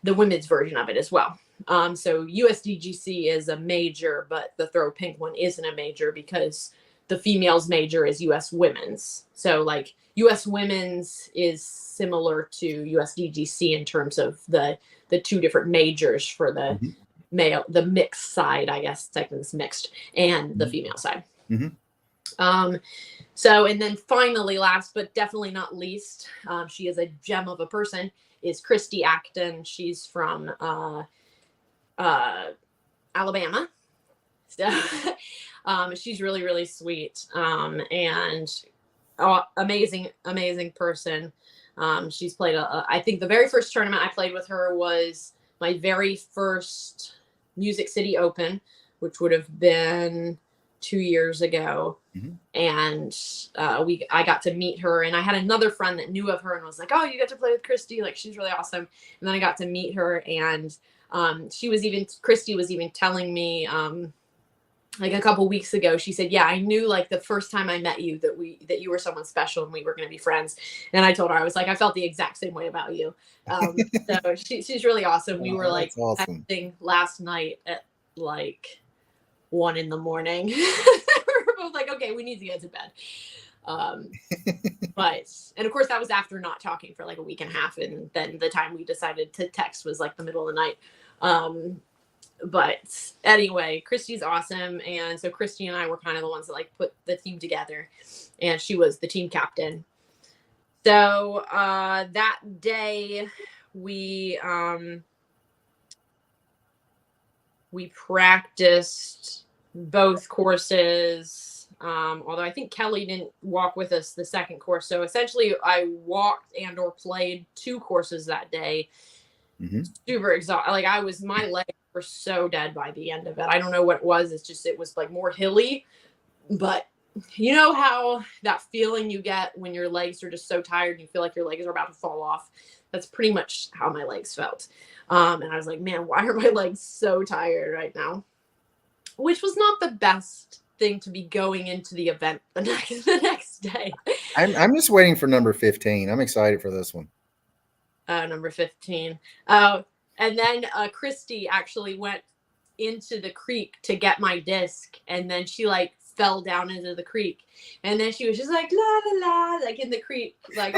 the women's version of it as well. So USDGC is a major, but the throw pink one isn't a major because the females major is US women's. So like US women's is similar to USDGC in terms of the two different majors for the male, the mixed side, I guess technically it's mixed, and the female side. So, and then finally, last but definitely not least, she is a gem of a person, is Christy Acton. She's from Alabama. So, she's really, really sweet, and amazing person. She's played I think the very first tournament I played with her was my very first Music City Open, which would have been 2 years ago. And I got to meet her, and I had another friend that knew of her and was like, oh, you get to play with Christy, like she's really awesome. And then I got to meet her, and Christy was even telling me like a couple weeks ago, she said, yeah, I knew like the first time I met you that you were someone special and we were going to be friends. And I told her, I was like, I felt the exact same way about you. So she's really awesome. We were like texting last night at like 1 a.m. We were both like, okay, we need to get to bed. And of course that was after not talking for like a week and a half. And then the time we decided to text was like the middle of the night. But anyway, Christy's awesome. And so Christy and I were kind of the ones that like put the team together, and she was the team captain. So, that day we practiced both courses. Although I think Kelly didn't walk with us the second course. So essentially I walked and or played 2 courses that day. Super exhausted. Like my legs were so dead by the end of it. I don't know what it was. It was like more hilly, but you know how that feeling you get when your legs are just so tired and you feel like your legs are about to fall off. That's pretty much how my legs felt. And I was like, man, why are my legs so tired right now? Which was not the best thing to be going into the event the next day. I'm just waiting for number 15. I'm excited for this one. Number 15. And then Christy actually went into the creek to get my disc, and then she like fell down into the creek, and then she was just like la la la, like in the creek, like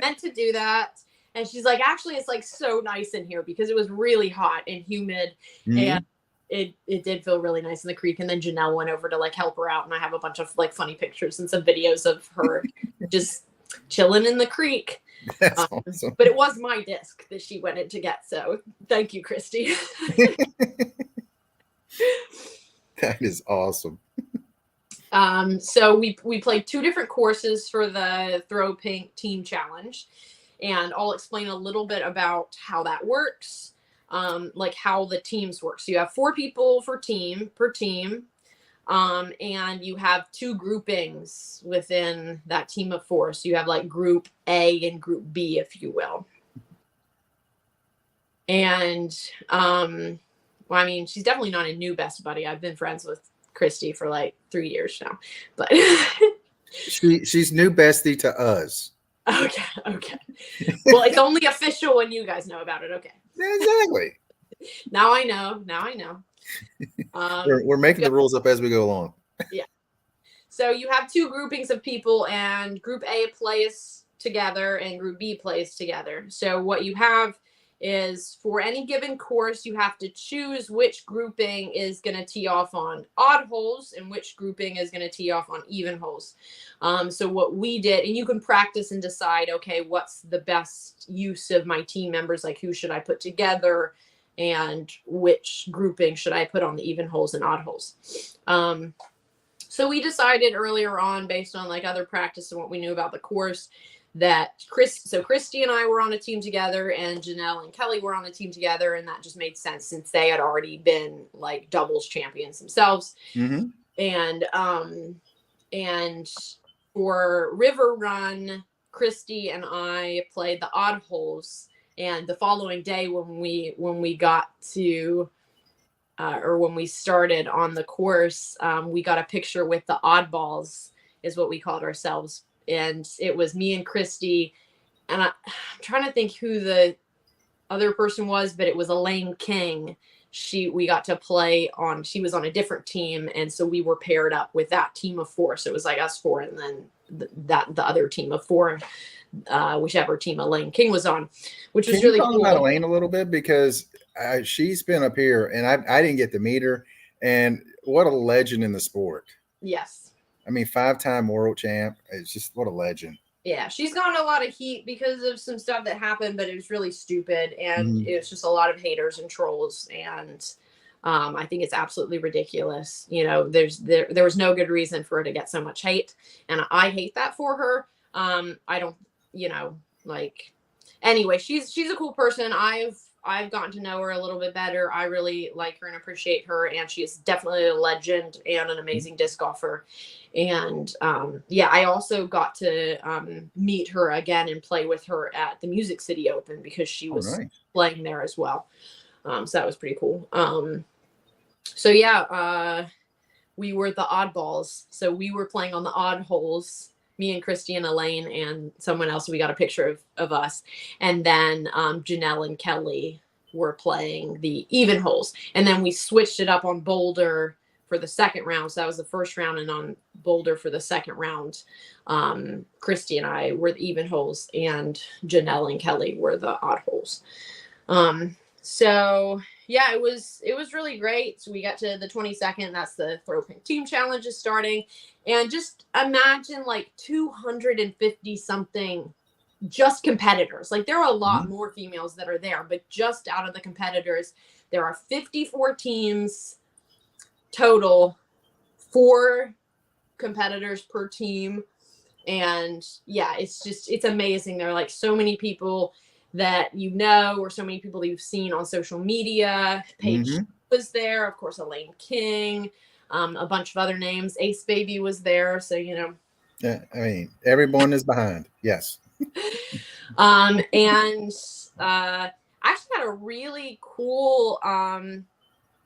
meant to do that. And she's like, actually, it's like so nice in here because it was really hot and humid, and it did feel really nice in the creek. And then Janelle went over to like help her out, and I have a bunch of like funny pictures and some videos of her just chilling in the creek. That's awesome. But it was my disc that she went in to get, so thank you, Christy. That is awesome. So we played 2 different courses for the Throw Pink Team Challenge, and I'll explain a little bit about how that works, like how the teams work. So you have 4 people per team, and you have 2 groupings within that team of 4. So you have like Group A and Group B, if you will. And well, I mean, she's definitely not a new best buddy. I've been friends with Christy for like 3 years now, but she's new bestie to us. Okay. Well, it's only official when you guys know about it. Okay. Exactly. Now I know. We're making the rules up as we go along. Yeah. So you have 2 groupings of people, and Group A plays together and Group B plays together. So what you have is, for any given course, you have to choose which grouping is going to tee off on odd holes and which grouping is going to tee off on even holes. So what we did, and you can practice and decide, okay, what's the best use of my team members? Like, who should I put together? And which grouping should I put on the even holes and odd holes? So we decided earlier on, based on like other practice and what we knew about the course, that Christy and I were on a team together, and Janelle and Kelly were on a team together, and that just made sense since they had already been like doubles champions themselves. And for River Run, Christy and I played the odd holes. And the following day, when we got to, or when we started on the course, we got a picture with the oddballs, is what we called ourselves. And it was me and Christy and I'm trying to think who the other person was, but it was Elaine King. We got to play on, she was on a different team, and so we were paired up with that team of 4. So it was like us 4 and then the other team of 4, whichever team Elaine King was on, which was really cool. Can you talk about Elaine a little bit, because she's been up here and I didn't get to meet her, and what a legend in the sport. Yes. I mean, 5-time world champ. It's just, what a legend. Yeah, she's gotten a lot of heat because of some stuff that happened, but it was really stupid, and it was just a lot of haters and trolls, and I think it's absolutely ridiculous. You know, there was no good reason for her to get so much hate, and I hate that for her. I don't, you know, like, anyway, she's a cool person. I've gotten to know her a little bit better. I really like her and appreciate her, and she is definitely a legend and an amazing disc golfer. And yeah, I also got to meet her again and play with her at the Music City Open, because she was playing there as well. So that was pretty cool. So yeah, we were the oddballs. So we were playing on the odd holes, me and Christy and Elaine and someone else. We got a picture of us. And then Janelle and Kelly were playing the even holes. And then we switched it up on Boulder for the second round. So that was the first round. And on Boulder for the second round, Christy and I were the even holes, and Janelle and Kelly were the odd holes. So yeah, it was really great. So we got to the 22nd. That's the Throw Pink Team Challenge is starting. And just imagine like 250 something just competitors. Like, there are a lot more females that are there, but just out of the competitors, there are 54 teams total, 4 competitors per team. And yeah, it's amazing. There are like so many people that you know, or so many people that you've seen on social media. Paige was there, of course, Elaine King, a bunch of other names. AceBabieee was there, so you know. Yeah, I mean, everyone is behind. Yes. And I actually had a really cool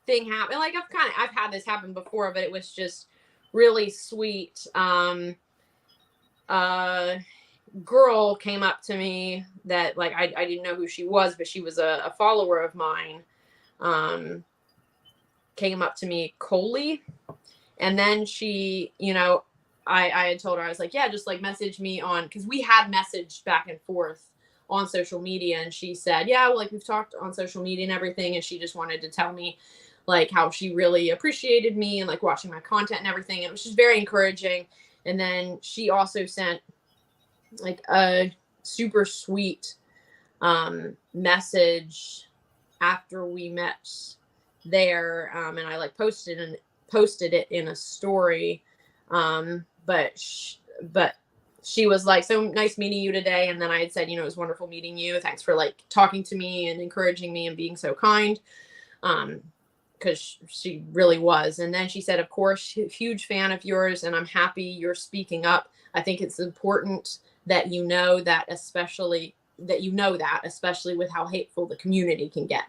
thing happen. Like, I've had this happen before, but it was just really sweet. Girl came up to me that, like, I didn't know who she was, but she was a follower of mine. Came up to me, Coley, and then she, you know, I had told her, I was like, yeah, just like message me on, because we had messaged back and forth on social media, and she said, yeah, well, like, we've talked on social media and everything, and she just wanted to tell me like how she really appreciated me and like watching my content and everything, and it was just very encouraging. And then she also sent like a super sweet message after we met there, and I like posted it in a story, but she was like, so nice meeting you today. And then I had said, you know, it was wonderful meeting you, thanks for like talking to me and encouraging me and being so kind, because she really was. And then she said, of course, huge fan of yours, and I'm happy you're speaking up. I think it's important that you know that, especially with how hateful the community can get.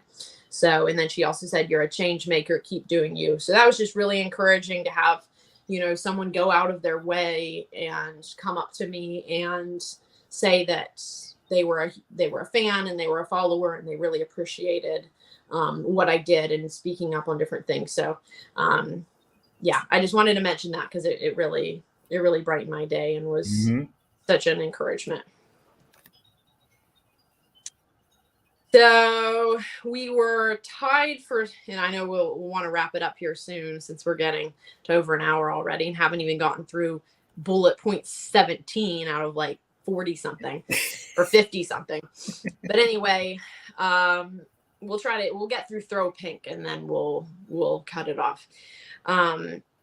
So, and then she also said, you're a change maker, keep doing you. So that was just really encouraging to have, you know, someone go out of their way and come up to me and say that they were a fan and they were a follower and they really appreciated what I did and speaking up on different things. So, yeah, I just wanted to mention that because it really brightened my day and was such an encouragement. So we were tied for, and I know we'll want to wrap it up here soon since we're getting to over an hour already and haven't even gotten through bullet point 17 out of like 40 something or 50 something. But anyway, we'll get through Throw Pink and then we'll cut it off.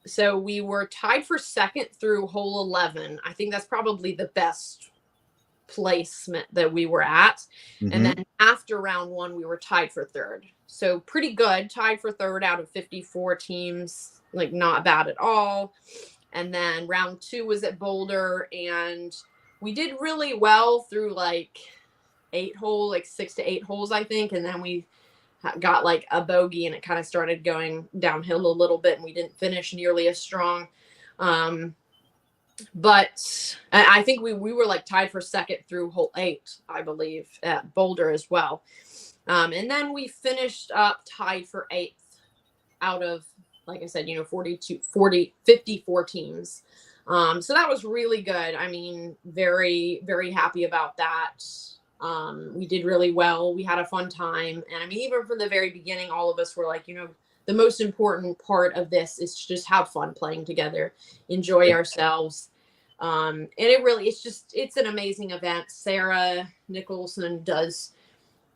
So we were tied for second through hole 11. I think that's probably the best placement that we were at. And then after round 1, we were tied for third. So pretty good, tied for third out of 54 teams, like not bad at all. And then round 2 was at Boulder, and we did really well through like 6 to 8 holes, I think. And then we got like a bogey and it kind of started going downhill a little bit and we didn't finish nearly as strong. But I think we were like tied for second through hole 8, I believe, at Boulder as well. And then we finished up tied for 8th out of, like I said, 54 teams. So that was really good. I mean, very, very happy about that. We did really well. We had a fun time. And I mean, even from the very beginning, all of us were like, the most important part of this is to just have fun playing together, enjoy ourselves. And it's an amazing event. Sarah Nicholson does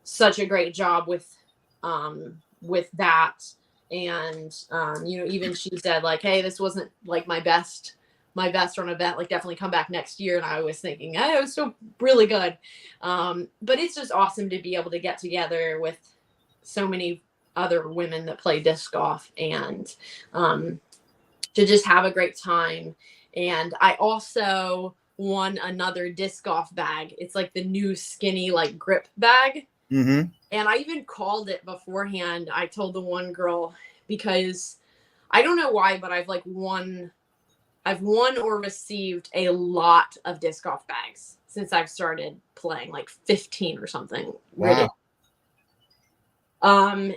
such a great job with that. And, even she said like, hey, this wasn't like my best run event, like definitely come back next year. And I was thinking, hey, it was still really good. But it's just awesome to be able to get together with so many other women that play disc golf and to just have a great time. And I also won another disc golf bag. It's like the new skinny like grip bag. Mm-hmm. And I even called it beforehand. I told the one girl, because I don't know why, but I've won or received a lot of disc golf bags since I've started playing, like 15 or something. Wow. And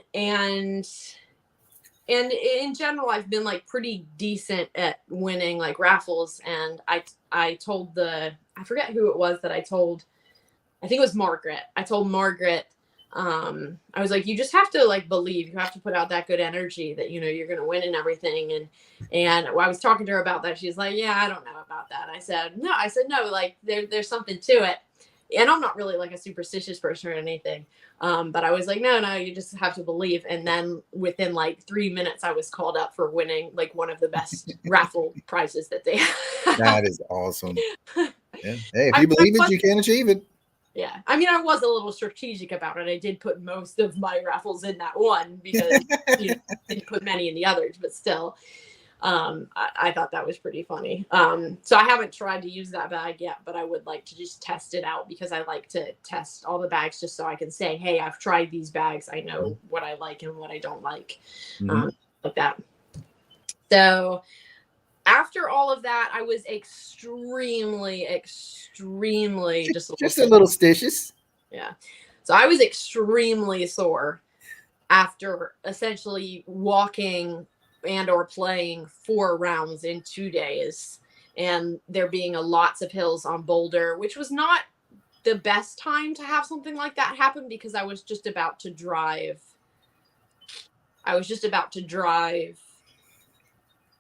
in general, I've been like pretty decent at winning like raffles. And I told I forget who it was that I told. I think it was Margaret. I told Margaret, I was like, you just have to like believe, you have to put out that good energy that, you're going to win and everything. And I was talking to her about that. She's like, yeah, I don't know about that. I said, no, like there's something to it. And I'm not really like a superstitious person or anything. But I was like, no, you just have to believe. And then within like 3 minutes, I was called up for winning like one of the best raffle prizes that they have. That is awesome. Yeah. Hey, if you believe it, you can achieve it. Yeah. I mean, I was a little strategic about it. I did put most of my raffles in that one because I didn't put many in the others, but still, I thought that was pretty funny. So I haven't tried to use that bag yet, but I would like to just test it out because I like to test all the bags just so I can say, hey, I've tried these bags. I know what I like and what I don't like, like that. So after all of that, I was extremely just a little stitious. Yeah. So I was extremely sore after essentially walking and or playing 4 rounds in 2 days, and there being lots of hills on Boulder, which was not the best time to have something like that happen because I was just about to drive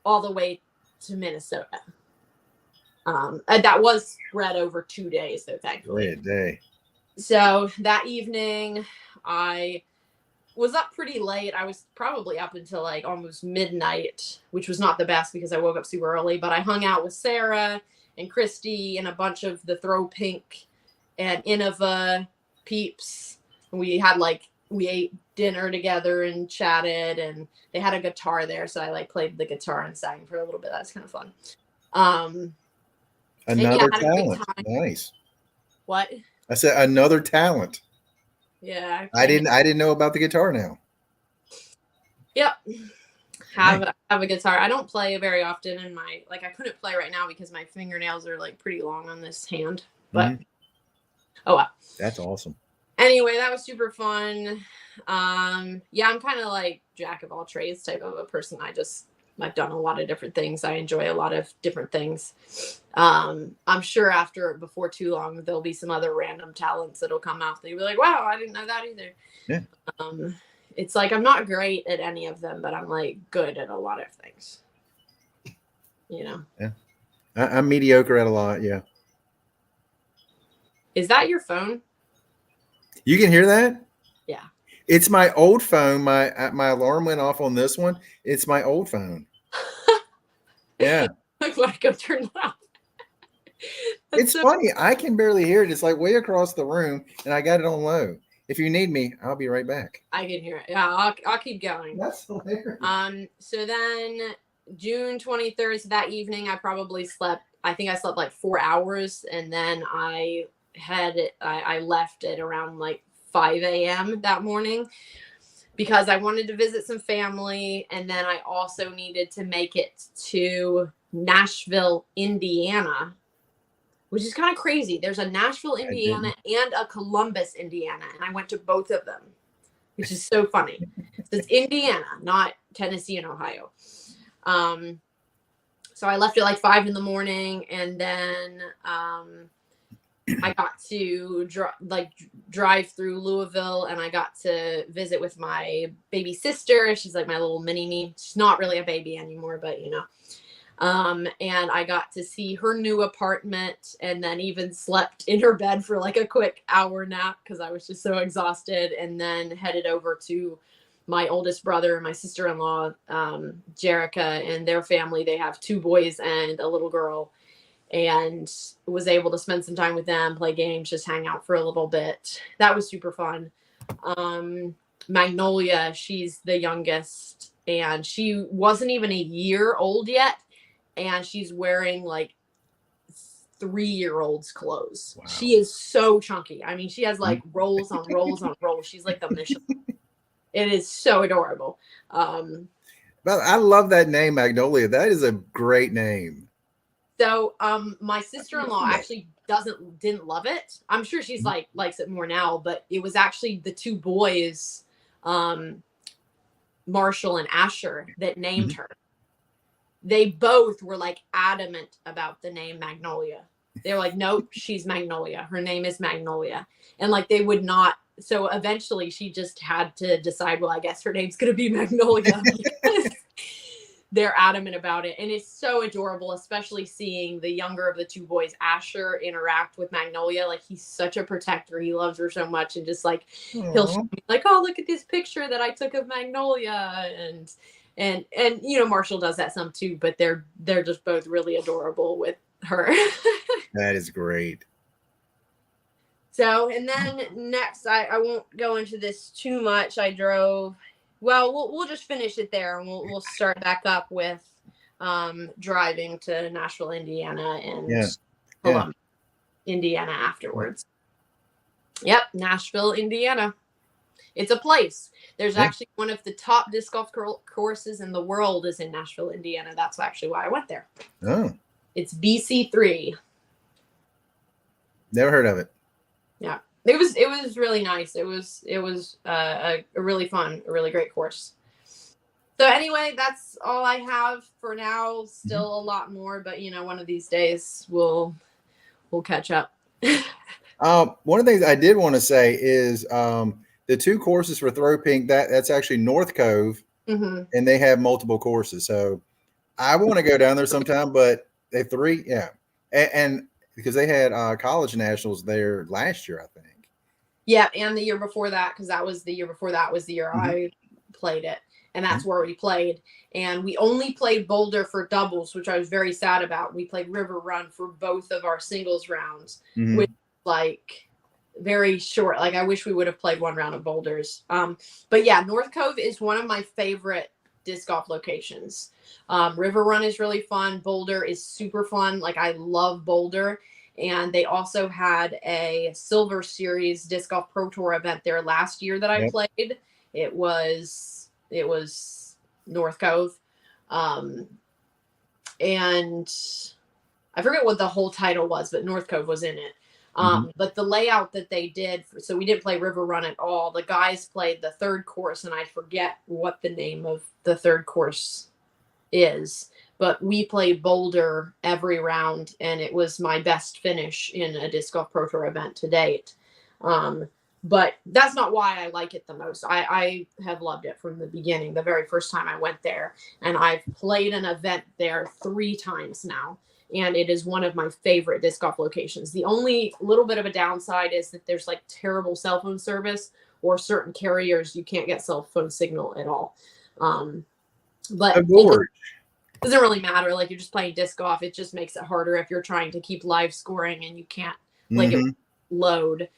all the way to Minnesota. And that was spread over 2 days, though, thankfully. Great day. So that evening, I was up pretty late. I was probably up until like almost midnight, which was not the best because I woke up super early. But I hung out with Sarah and Christy and a bunch of the Throw Pink and Innova peeps. And we ate dinner together and chatted, and they had a guitar there, so I like played the guitar and sang for a little bit. That's kind of fun. Another talent. Nice. What? I said another talent. Yeah. I didn't know about the guitar now. Yep. Have a guitar. I don't play very often in my I couldn't play right now because my fingernails are like pretty long on this hand. But oh wow. That's awesome. Anyway, that was super fun. Yeah, I'm kind of like jack of all trades type of a person. I've done a lot of different things. I enjoy a lot of different things. I'm sure before too long, there'll be some other random talents that'll come out. They'll be like, wow, I didn't know that either. Yeah. It's like, I'm not great at any of them, but I'm like good at a lot of things. Yeah. I'm mediocre at a lot. Yeah. Is that your phone? You can hear that? Yeah. It's my old phone. My alarm went off on this one. It's my old phone. Yeah. I want to go turn it off. It's so funny. I can barely hear it. It's like way across the room, and I got it on low. If you need me, I'll be right back. I can hear it. Yeah, I'll keep going. That's hilarious. So then June 23rd, so that evening, I probably slept. I think I slept like 4 hours, and then I left at around like 5 a.m. that morning because I wanted to visit some family, and then I also needed to make it to Nashville, Indiana, which is kind of crazy. There's a Nashville, Indiana, and a Columbus, Indiana, and I went to both of them, which is so funny. So it's Indiana, not Tennessee and Ohio. So I left at like 5 a.m, and then I got to drive through Louisville, and I got to visit with my baby sister. She's like my little mini me. She's not really a baby anymore, but you know. And I got to see her new apartment, and then even slept in her bed for like a quick hour nap because I was just so exhausted, and then headed over to my oldest brother, my sister-in-law, Jerica, and their family. They have 2 boys and a little girl, and was able to spend some time with them, play games, just hang out for a little bit. That was super fun. Magnolia, she's the youngest, and she wasn't even a year old yet, and she's wearing like 3-year-old's clothes. Wow. She is so chunky. I mean, she has like rolls on rolls on rolls. She's like the Michelin. It is so adorable. But I love that name, Magnolia. That is a great name. So my sister-in-law actually didn't love it. I'm sure she's likes it more now, but it was actually the 2 boys, Marshall and Asher, that named her. They both were like adamant about the name Magnolia. They were like, nope, she's Magnolia. Her name is Magnolia. And like they would not. So eventually she just had to decide, well, I guess her name's going to be Magnolia. Because they're adamant about it. And it's so adorable, especially seeing the younger of the 2 boys, Asher, interact with Magnolia. Like he's such a protector. He loves her so much. And just like, he'll show me like, oh, look at this picture that I took of Magnolia. And you know, Marshall does that some too, but they're just both really adorable with her. That is great. So, and then next, I won't go into this too much. I drove, well, we'll just finish it there, and we'll start back up with driving to Nashville, Indiana, and Columbus, Indiana afterwards. Yep, Nashville, Indiana. It's a place. There's actually one of the top disc golf courses in the world is in Nashville, Indiana. That's actually why I went there. Oh. It's BC3. Never heard of it. Yeah. It was really nice. It was a really fun, a really great course. So anyway, that's all I have for now. Still a lot more, but you know, one of these days we'll catch up. One of the things I did want to say is the 2 courses for Throw Pink, that's actually North Cove, and they have multiple courses. So I want to go down there sometime, but they 3, and because they had college nationals there last year, I think. Yeah, and the year before that, because that was the year before that was the year I played it, and that's where we played. And we only played Boulder for doubles, which I was very sad about. We played River Run for both of our singles rounds, which like very short. Like I wish we would have played 1 round of Boulders. But yeah, North Cove is one of my favorite disc golf locations. River Run is really fun. Boulder is super fun. Like I love Boulder. And they also had a Silver Series Disc Golf Pro Tour event there last year that I played. It was North Cove. And I forget what the whole title was, but North Cove was in it. But the layout that they did, so we didn't play River Run at all. The guys played the 3rd course, and I forget what the name of the 3rd course is. But we played Boulder every round, and it was my best finish in a Disc Golf Pro Tour event to date. But that's not why I like it the most. I have loved it from the beginning, the very first time I went there. And I've played an event there 3 times now. And it is one of my favorite disc golf locations. The only little bit of a downside is that there's like terrible cell phone service, or certain carriers you can't get cell phone signal at all. But it doesn't really matter. Like you're just playing disc golf. It just makes it harder if you're trying to keep live scoring and you can't it load.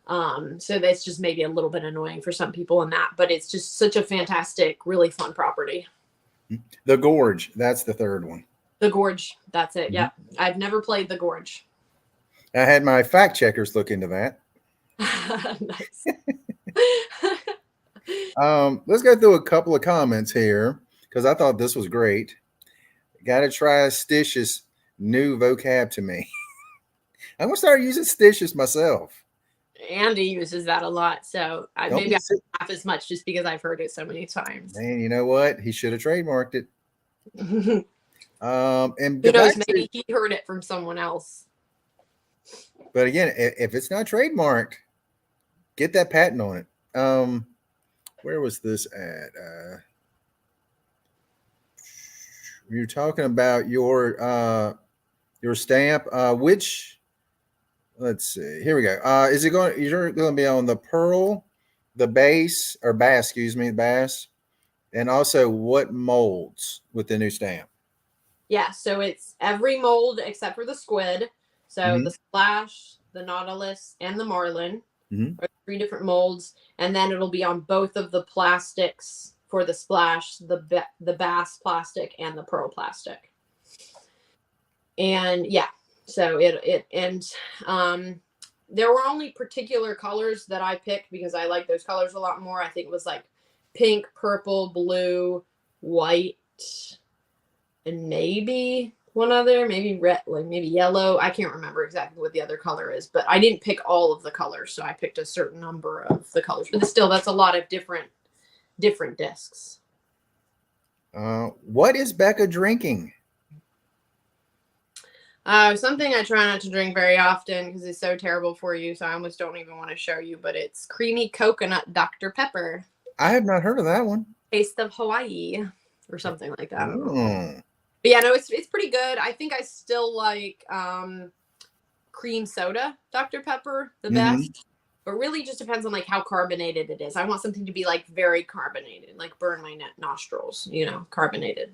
So that's just maybe a little bit annoying for some people in that, but it's just such a fantastic, really fun property. The Gorge, that's the 3rd one. The Gorge, that's it. Yeah, I've never played the Gorge. I had my fact checkers look into that. Nice. Let's go through a couple of comments here because I thought this was great. Gotta try Stitch's new vocab to me. I'm gonna start using Stitch's myself. Andy uses that a lot, so maybe I don't laugh as much just because I've heard it so many times. Man, you know what? He should have trademarked it. And who knows? Maybe he heard it from someone else. But again, if it's not trademarked, get that patent on it. Where was this at? You're talking about your stamp. Which? Let's see. Here we go. Is it going? You're going to be on the pearl, the base or bass? Excuse me, bass, and also what molds with the new stamp? Yeah, so it's every mold except for the squid. So the splash, the nautilus, and the marlin are 3 different molds, and then it'll be on both of the plastics for the splash, the bass plastic, and the pearl plastic. And yeah, so there were only particular colors that I picked because I like those colors a lot more. I think it was like pink, purple, blue, white, and maybe one other, maybe red, like maybe yellow. I can't remember exactly what the other color is, but I didn't pick all of the colors, so I picked a certain number of the colors. But still, that's a lot of different discs. What is Becca drinking? Something I try not to drink very often because it's so terrible for you, so I almost don't even want to show you, but it's creamy coconut Dr. Pepper. I have not heard of that one. Taste of Hawaii or something like that. I don't know. But yeah, no, it's pretty good. I think I still like cream soda Dr. Pepper the best. But really just depends on like how carbonated it is. I want something to be like very carbonated, like burn my nostrils, carbonated.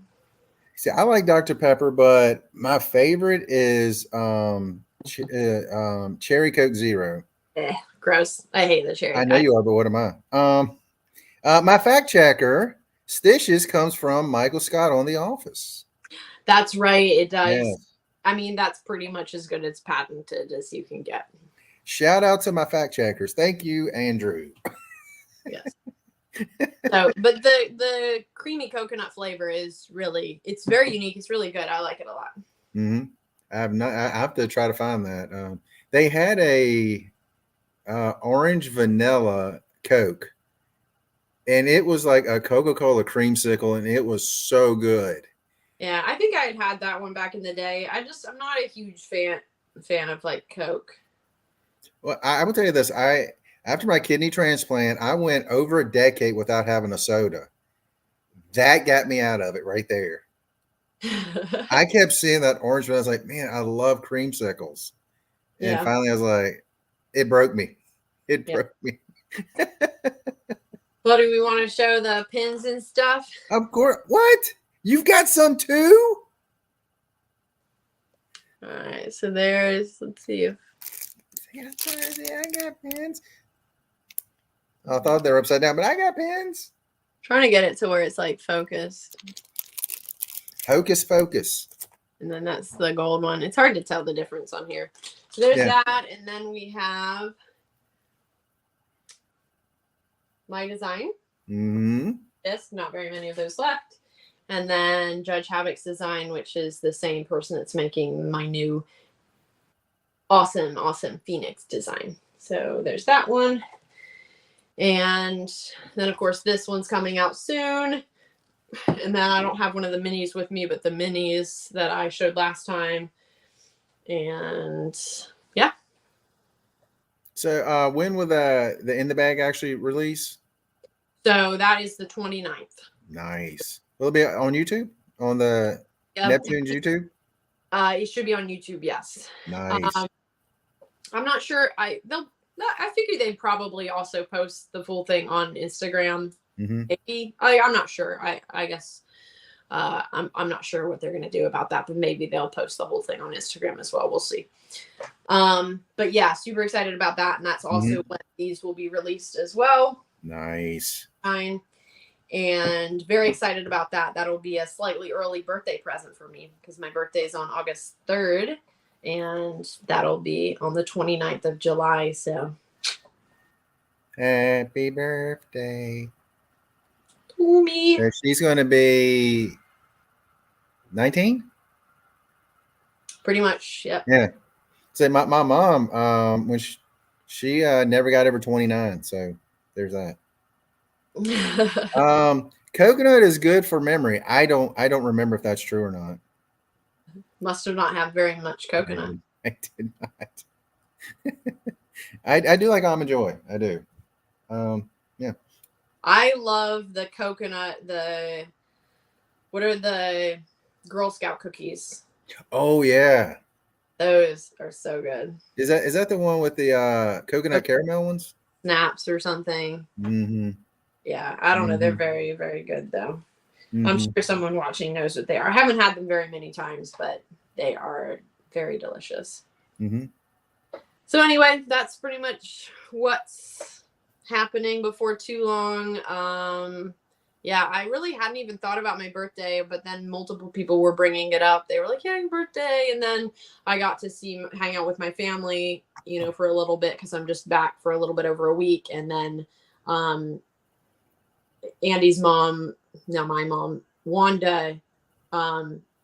See, I like Dr. Pepper, but my favorite is Cherry Coke Zero. Gross. I hate the cherry. I know you are, but what am I? My fact checker, Stitches, comes from Michael Scott on The Office. That's right. It does. Yeah. I mean, that's pretty much as good as patented as you can get. Shout out to my fact checkers. Thank you, Andrew. Yes. So, but the creamy coconut flavor it's very unique. It's really good. I like it a lot. I have to try to find that. They had a orange vanilla Coke, and it was like a Coca-Cola creamsicle, and it was so good. Yeah, I think I had that one back in the day. I'm not a huge fan of like Coke. Well, I will tell you this. After my kidney transplant, I went over a decade without having a soda. That got me out of it right there. I kept seeing that orange, and I was like, man, I love creamsicles. And finally I was like, it broke me. It broke me. Well, do we want to show the pins and stuff? Of course. What? You've got some too? All right. So let's see. I got pins. I thought they were upside down, but I got pins. Trying to get it to where it's like focused. Hocus Focus. And then that's the gold one. It's hard to tell the difference on here. So there's that. And then we have my design. Yes, not very many of those left. And then Judge Havoc's design, which is the same person that's making my new awesome Phoenix design. So there's that one. And then, of course, this one's coming out soon. And then I don't have one of the minis with me, but the minis that I showed last time. And yeah. So when will the In the Bag actually release? So that is the 29th. Nice. Will it be on YouTube? On the Neptune's YouTube? It should be on YouTube, yes. Nice. I'm not sure. I figured they'd probably also post the full thing on Instagram. Maybe. I'm not sure. I guess I'm not sure what they're going to do about that, but maybe they'll post the whole thing on Instagram as well. We'll see. But yeah, super excited about that. And that's also when these will be released as well. Nice. Fine. And very excited about that. That'll be a slightly early birthday present for me because my birthday is on August 3rd. And that'll be on the 29th of July. So happy birthday to me. So she's going to be 19? Pretty much, yep. Yeah. Say my mom, when she never got over 29, so there's that. Coconut is good for memory. I don't remember if that's true or not. Must have not have very much coconut. I did not. I do like almond joy. I do. Yeah. I love the coconut. What are the Girl Scout cookies? Oh yeah. Those are so good. Is that the one with the coconut caramel ones? Snaps or something. Mm-hmm. Yeah, I don't know. They're very, very good though. Mm-hmm. I'm sure someone watching knows what they are. I haven't had them very many times, but they are very delicious. Mm-hmm. So anyway, that's pretty much what's happening before too long. Yeah, I really hadn't even thought about my birthday, but then multiple people were bringing it up. They were like, yeah, your birthday. And then I got to hang out with my family, for a little bit because I'm just back for a little bit over a week. And then Andy's mom, no, my mom, Wanda,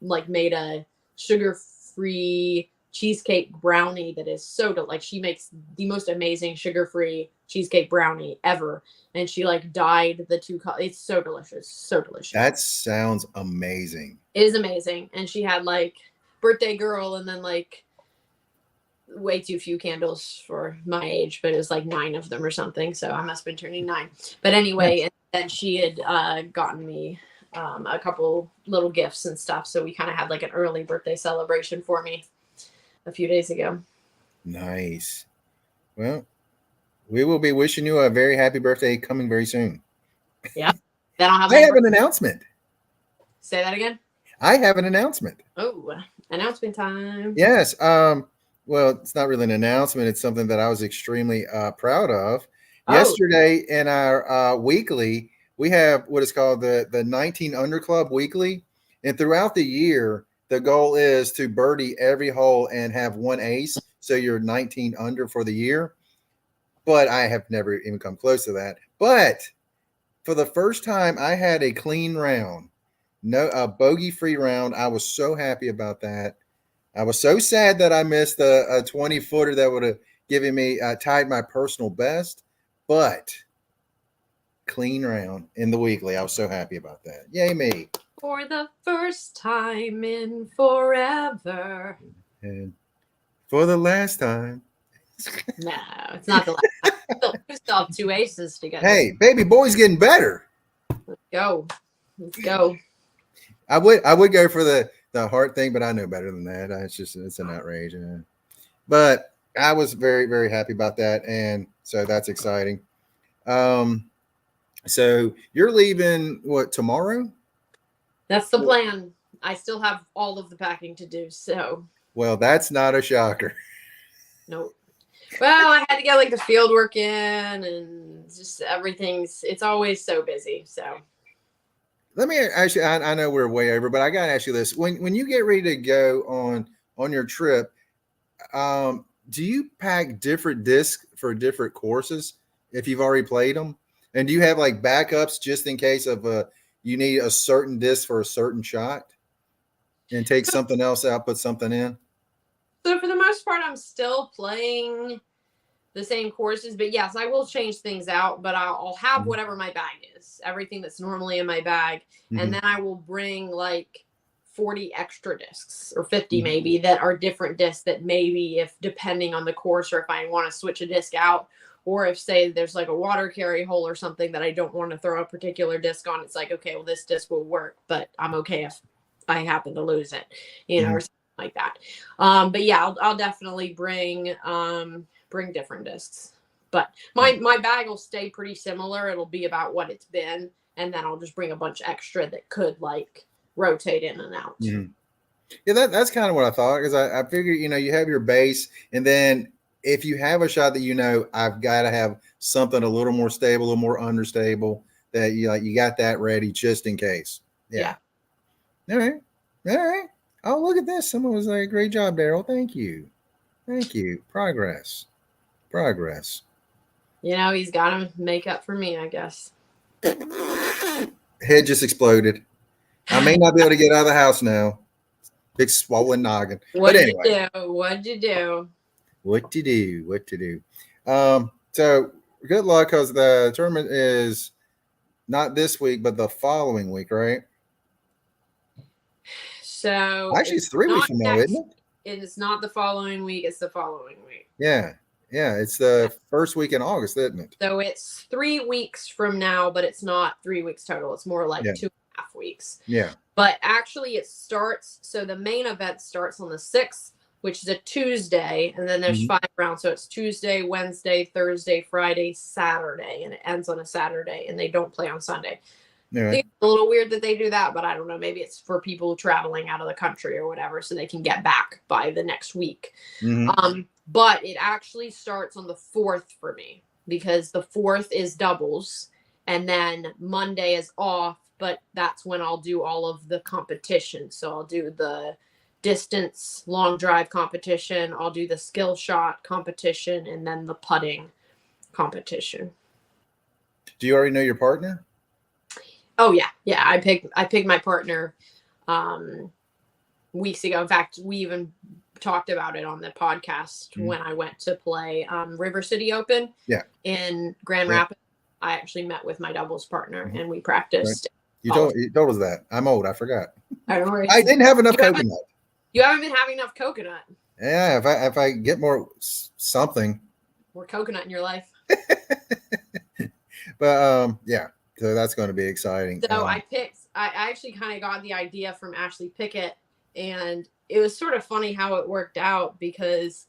made a sugar-free cheesecake brownie that is she makes the most amazing sugar-free cheesecake brownie ever, and she dyed the two colors. It's so delicious. That sounds amazing. It is amazing. And she had birthday girl and then way too few candles for my age, but it was 9 of them or something, so I must have been turning 9. But anyway, and then she had gotten me a couple little gifts and stuff, so we kind of had an early birthday celebration for me a few days ago. Nice. Well, we will be wishing you a very happy birthday coming very soon. Yeah. Then I'll have I have an announcement. Say that again. I have an announcement. Oh, announcement time. Yes. Well, it's not really an announcement. It's something that I was extremely proud of. Oh. Yesterday in our weekly, we have what is called the 19 Under Club weekly. And throughout the year, the goal is to birdie every hole and have one ace. So you're 19 under for the year. But I have never even come close to that. But for the first time, I had a clean round, a bogey-free round. I was so happy about that. I was so sad that I missed a 20-footer that would have given me tied my personal best. But clean round in the weekly. I was so happy about that. Yay me. For the first time in forever. And for the last time. No, it's not the last time. We still have 2 aces together. Hey, baby boy's getting better. Let's go. I would go for the heart thing, but I know better than that. It's an outrage. But I was very, very happy about that. And so that's exciting. So you're leaving tomorrow? That's the plan. I still have all of the packing to do. So. Well, that's not a shocker. Nope. Well, I had to get the field work in and just it's always so busy. So. Let me actually, I know we're way over, but I got to ask you this. When you get ready to go on your trip, do you pack different discs for different courses if you've already played them? And do you have backups just in case of you need a certain disc for a certain shot and take something else out, put something in? So for the most part, I'm still playing the same courses, but yes, I will change things out, but I'll have whatever my bag is, everything that's normally in my bag. Mm-hmm. And then I will bring 40 extra discs or 50 maybe that are different discs that maybe if depending on the course or if I want to switch a disc out, or if say there's a water carry hole or something that I don't want to throw a particular disc on, it's okay, well, this disc will work, but I'm okay if I happen to lose it, or something like that. But yeah, I'll definitely bring different discs, but my bag will stay pretty similar. It'll be about what it's been. And then I'll just bring a bunch extra that could rotate in and out. Mm-hmm. Yeah, that's kind of what I thought, because I figured, you have your base, and then if you have a shot that I've got to have something a little more stable, a little more understable, that you got that ready just in case. Yeah. All right. Oh, look at this. Someone was like, great job, Daryl. Thank you. Progress. He's got to make up for me, I guess. Head just exploded. I may not be able to get out of the house now. Big swollen noggin. But anyway. What'd you do? What to do? What to do? So good luck because the tournament is not this week, but the following week, right? So actually, it's 3 weeks from now, isn't it? It's not the following week. It's the following week. Yeah. It's the first week in August, isn't it? So it's 3 weeks from now, but it's not 3 weeks total. It's more like 2.5 weeks. Yeah. But actually, it starts. So the main event starts on the 6th, which is a Tuesday, and then there's 5 rounds. So it's Tuesday, Wednesday, Thursday, Friday, Saturday, and it ends on a Saturday, and they don't play on Sunday. Yeah. I think it's a little weird that they do that, but I don't know. Maybe it's for people traveling out of the country or whatever, so they can get back by the next week. But it actually starts on the 4th for me because the 4th is doubles, and then Monday is off, but that's when I'll do all of the competition. So I'll do the distance long drive competition, I'll do the skill shot competition, and then the putting competition. Do you already know your partner? Oh yeah. I picked my partner weeks ago. In fact, we even talked about it on the podcast when I went to play River City Open in Grand Rapids. I actually met with my doubles partner and we practiced. Right. You told us that. I'm old. I forgot. I don't worry. I didn't have enough coconut. You haven't been having enough coconut. Yeah, if I get more something. More coconut in your life. But yeah, so that's going to be exciting. So I actually kind of got the idea from Ashley Pickett, and it was sort of funny how it worked out because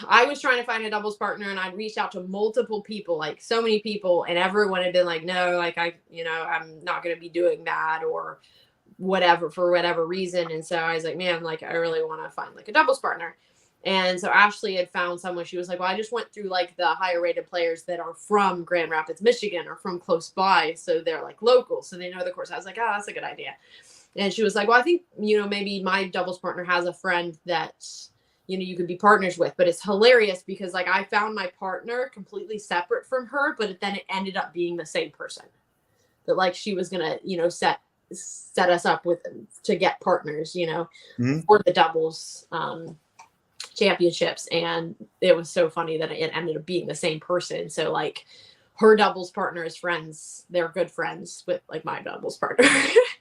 I was trying to find a doubles partner and I'd reached out to multiple people, like so many people, and everyone had been like, no, like I'm not going to be doing that or whatever for whatever reason. And so I was like, man, like I really want to find like a doubles partner. And so Ashley had found someone. She was like, well, I just went through like the higher rated players that are from Grand Rapids, Michigan, or from close by. So they're like local. So they know the course. I was like, oh, that's a good idea. And she was like, well, I think, maybe my doubles partner has a friend that, you could be partners with. But it's hilarious because like I found my partner completely separate from her, but then it ended up being the same person. That like she was going to, set us up to get partners, for the doubles championships. And it was so funny that it ended up being the same person. So like her doubles partner is friends. They're good friends with like my doubles partner.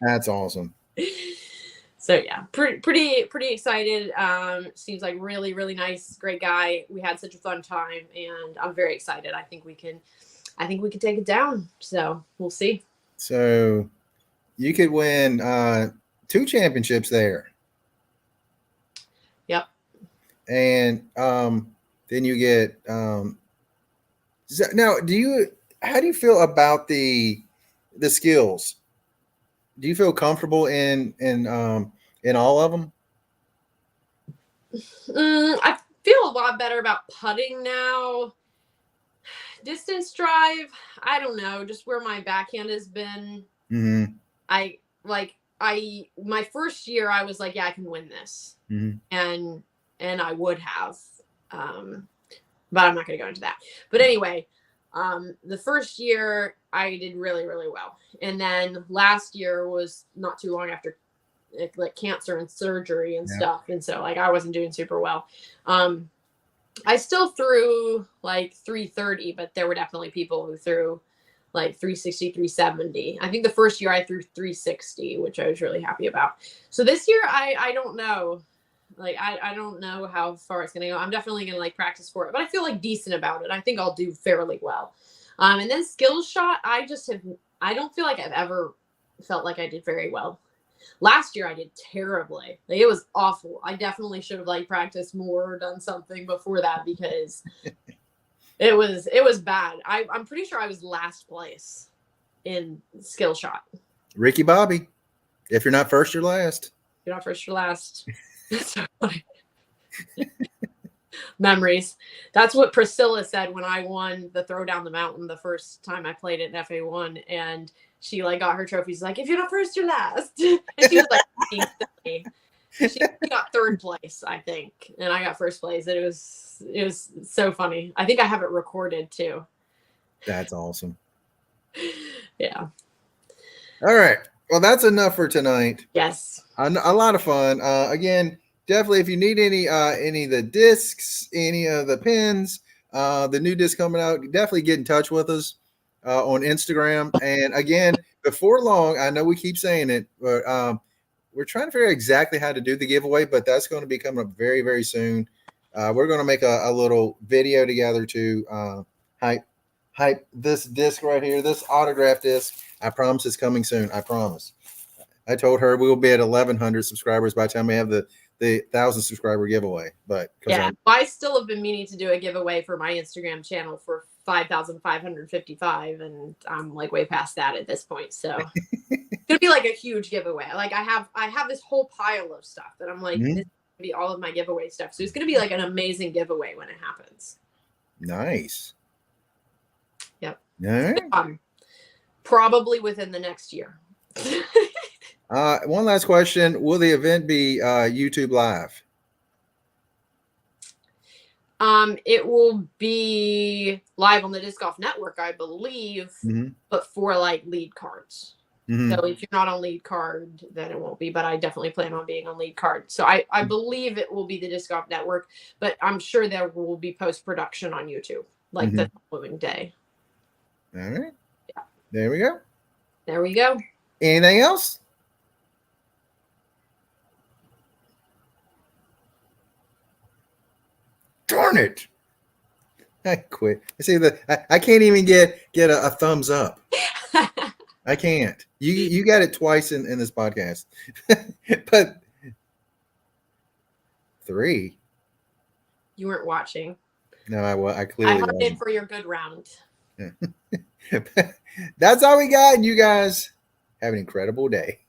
That's awesome. So yeah, pretty excited. Seems like really, really nice, great guy. We had such a fun time and I'm very excited. I think we can take it down. So we'll see. So you could win 2 championships there. Yep. And then you get now how do you feel about the skills? Do you feel comfortable in all of them? I feel a lot better about putting now. Distance drive, I don't know, just where my backhand has been. My first year I was like, yeah, I can win this. And I would have, but I'm not going to go into that. But anyway, the first year I did really, really well. And then last year was not too long after like cancer and surgery and stuff. And so like, I wasn't doing super well. I still threw like 330, but there were definitely people who threw like 360, 370. I think the first year I threw 360, which I was really happy about. So this year, I don't know. Like, I don't know how far it's going to go. I'm definitely going to like practice for it, but I feel like decent about it. I think I'll do fairly well. And then skills shot, I don't feel like I've ever felt like I did very well. Last year I did terribly. Like, it was awful. I definitely should have like practiced more or done something before that because it was bad. I'm pretty sure I was last place in skill shot. Ricky Bobby. If you're not first, you're last. You're not first, you're last. That's so funny. Memories. That's what Priscilla said when I won the throw down the mountain the first time I played it in FA1, and she like got her trophies like, if you're not first, you're last. And she was like being silly. She got third place, I think, and I got first place. It was so funny. I think I have it recorded too. That's awesome. Yeah. All right. Well, that's enough for tonight. Yes. A lot of fun. Again, definitely, if you need any of the discs, any of the pins, the new disc coming out, definitely get in touch with us on Instagram. And again, before long, I know we keep saying it, but we're trying to figure out exactly how to do the giveaway, but that's going to be coming up very, very soon. We're going to make a little video together to hype this disc right here, this autograph disc. I promise it's coming soon. I promise. I told her we will be at 1,100 subscribers by the time we have the 1,000 subscriber giveaway. But yeah, I still have been meaning to do a giveaway for my Instagram channel for 5,555, and I'm like way past that at this point. So it's gonna be like a huge giveaway. Like I have this whole pile of stuff that I'm like, this is gonna be all of my giveaway stuff. So it's gonna be like an amazing giveaway when it happens. Nice. Yep. All right. Probably within the next year. One last question. Will the event be YouTube live? It will be live on the Disc Golf Network, I believe, but for like lead cards. So if you're not on lead card, then it won't be, but I definitely plan on being on lead card. So I believe it will be the Disc Golf Network, but I'm sure there will be post-production on YouTube, like the following day. All right. Yeah. There we go. There we go. Anything else? Darn it. I quit. See I can't even get a thumbs up. I can't. You got it twice in this podcast. But 3. You weren't watching. No, I clearly I heard it for your good round. That's all we got, and you guys have an incredible day.